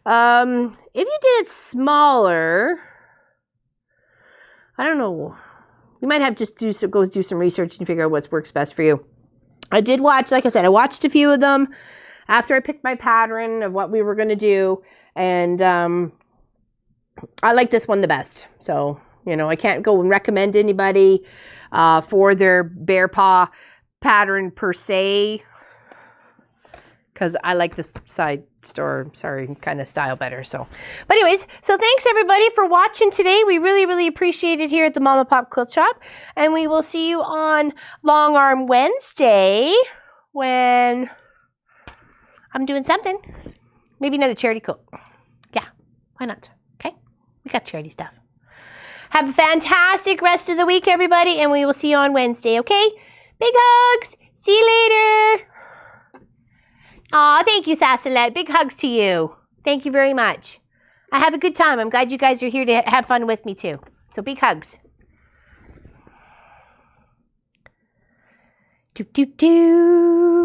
If you did it smaller, I don't know. You might have to just go do some research and figure out what works best for you. I did watch, like I said, I watched a few of them after I picked my pattern of what we were going to do. And I like this one the best. So, you know, I can't go and recommend anybody for their bear paw pattern per se. Because I like this side store, kind of style better. So, but anyways, so thanks everybody for watching today. We really, really appreciate it here at the Mama Pop Quilt Shop. And we will see you on Long Arm Wednesday when I'm doing something. Maybe another charity quilt. Yeah, why not? Okay, we got charity stuff. Have a fantastic rest of the week, everybody, and we will see you on Wednesday, okay? Big hugs. See you later. Aw, thank you, Sassalette. Big hugs to you. Thank you very much. I have a good time. I'm glad you guys are here to have fun with me, too. So big hugs. Doop, doop, doop.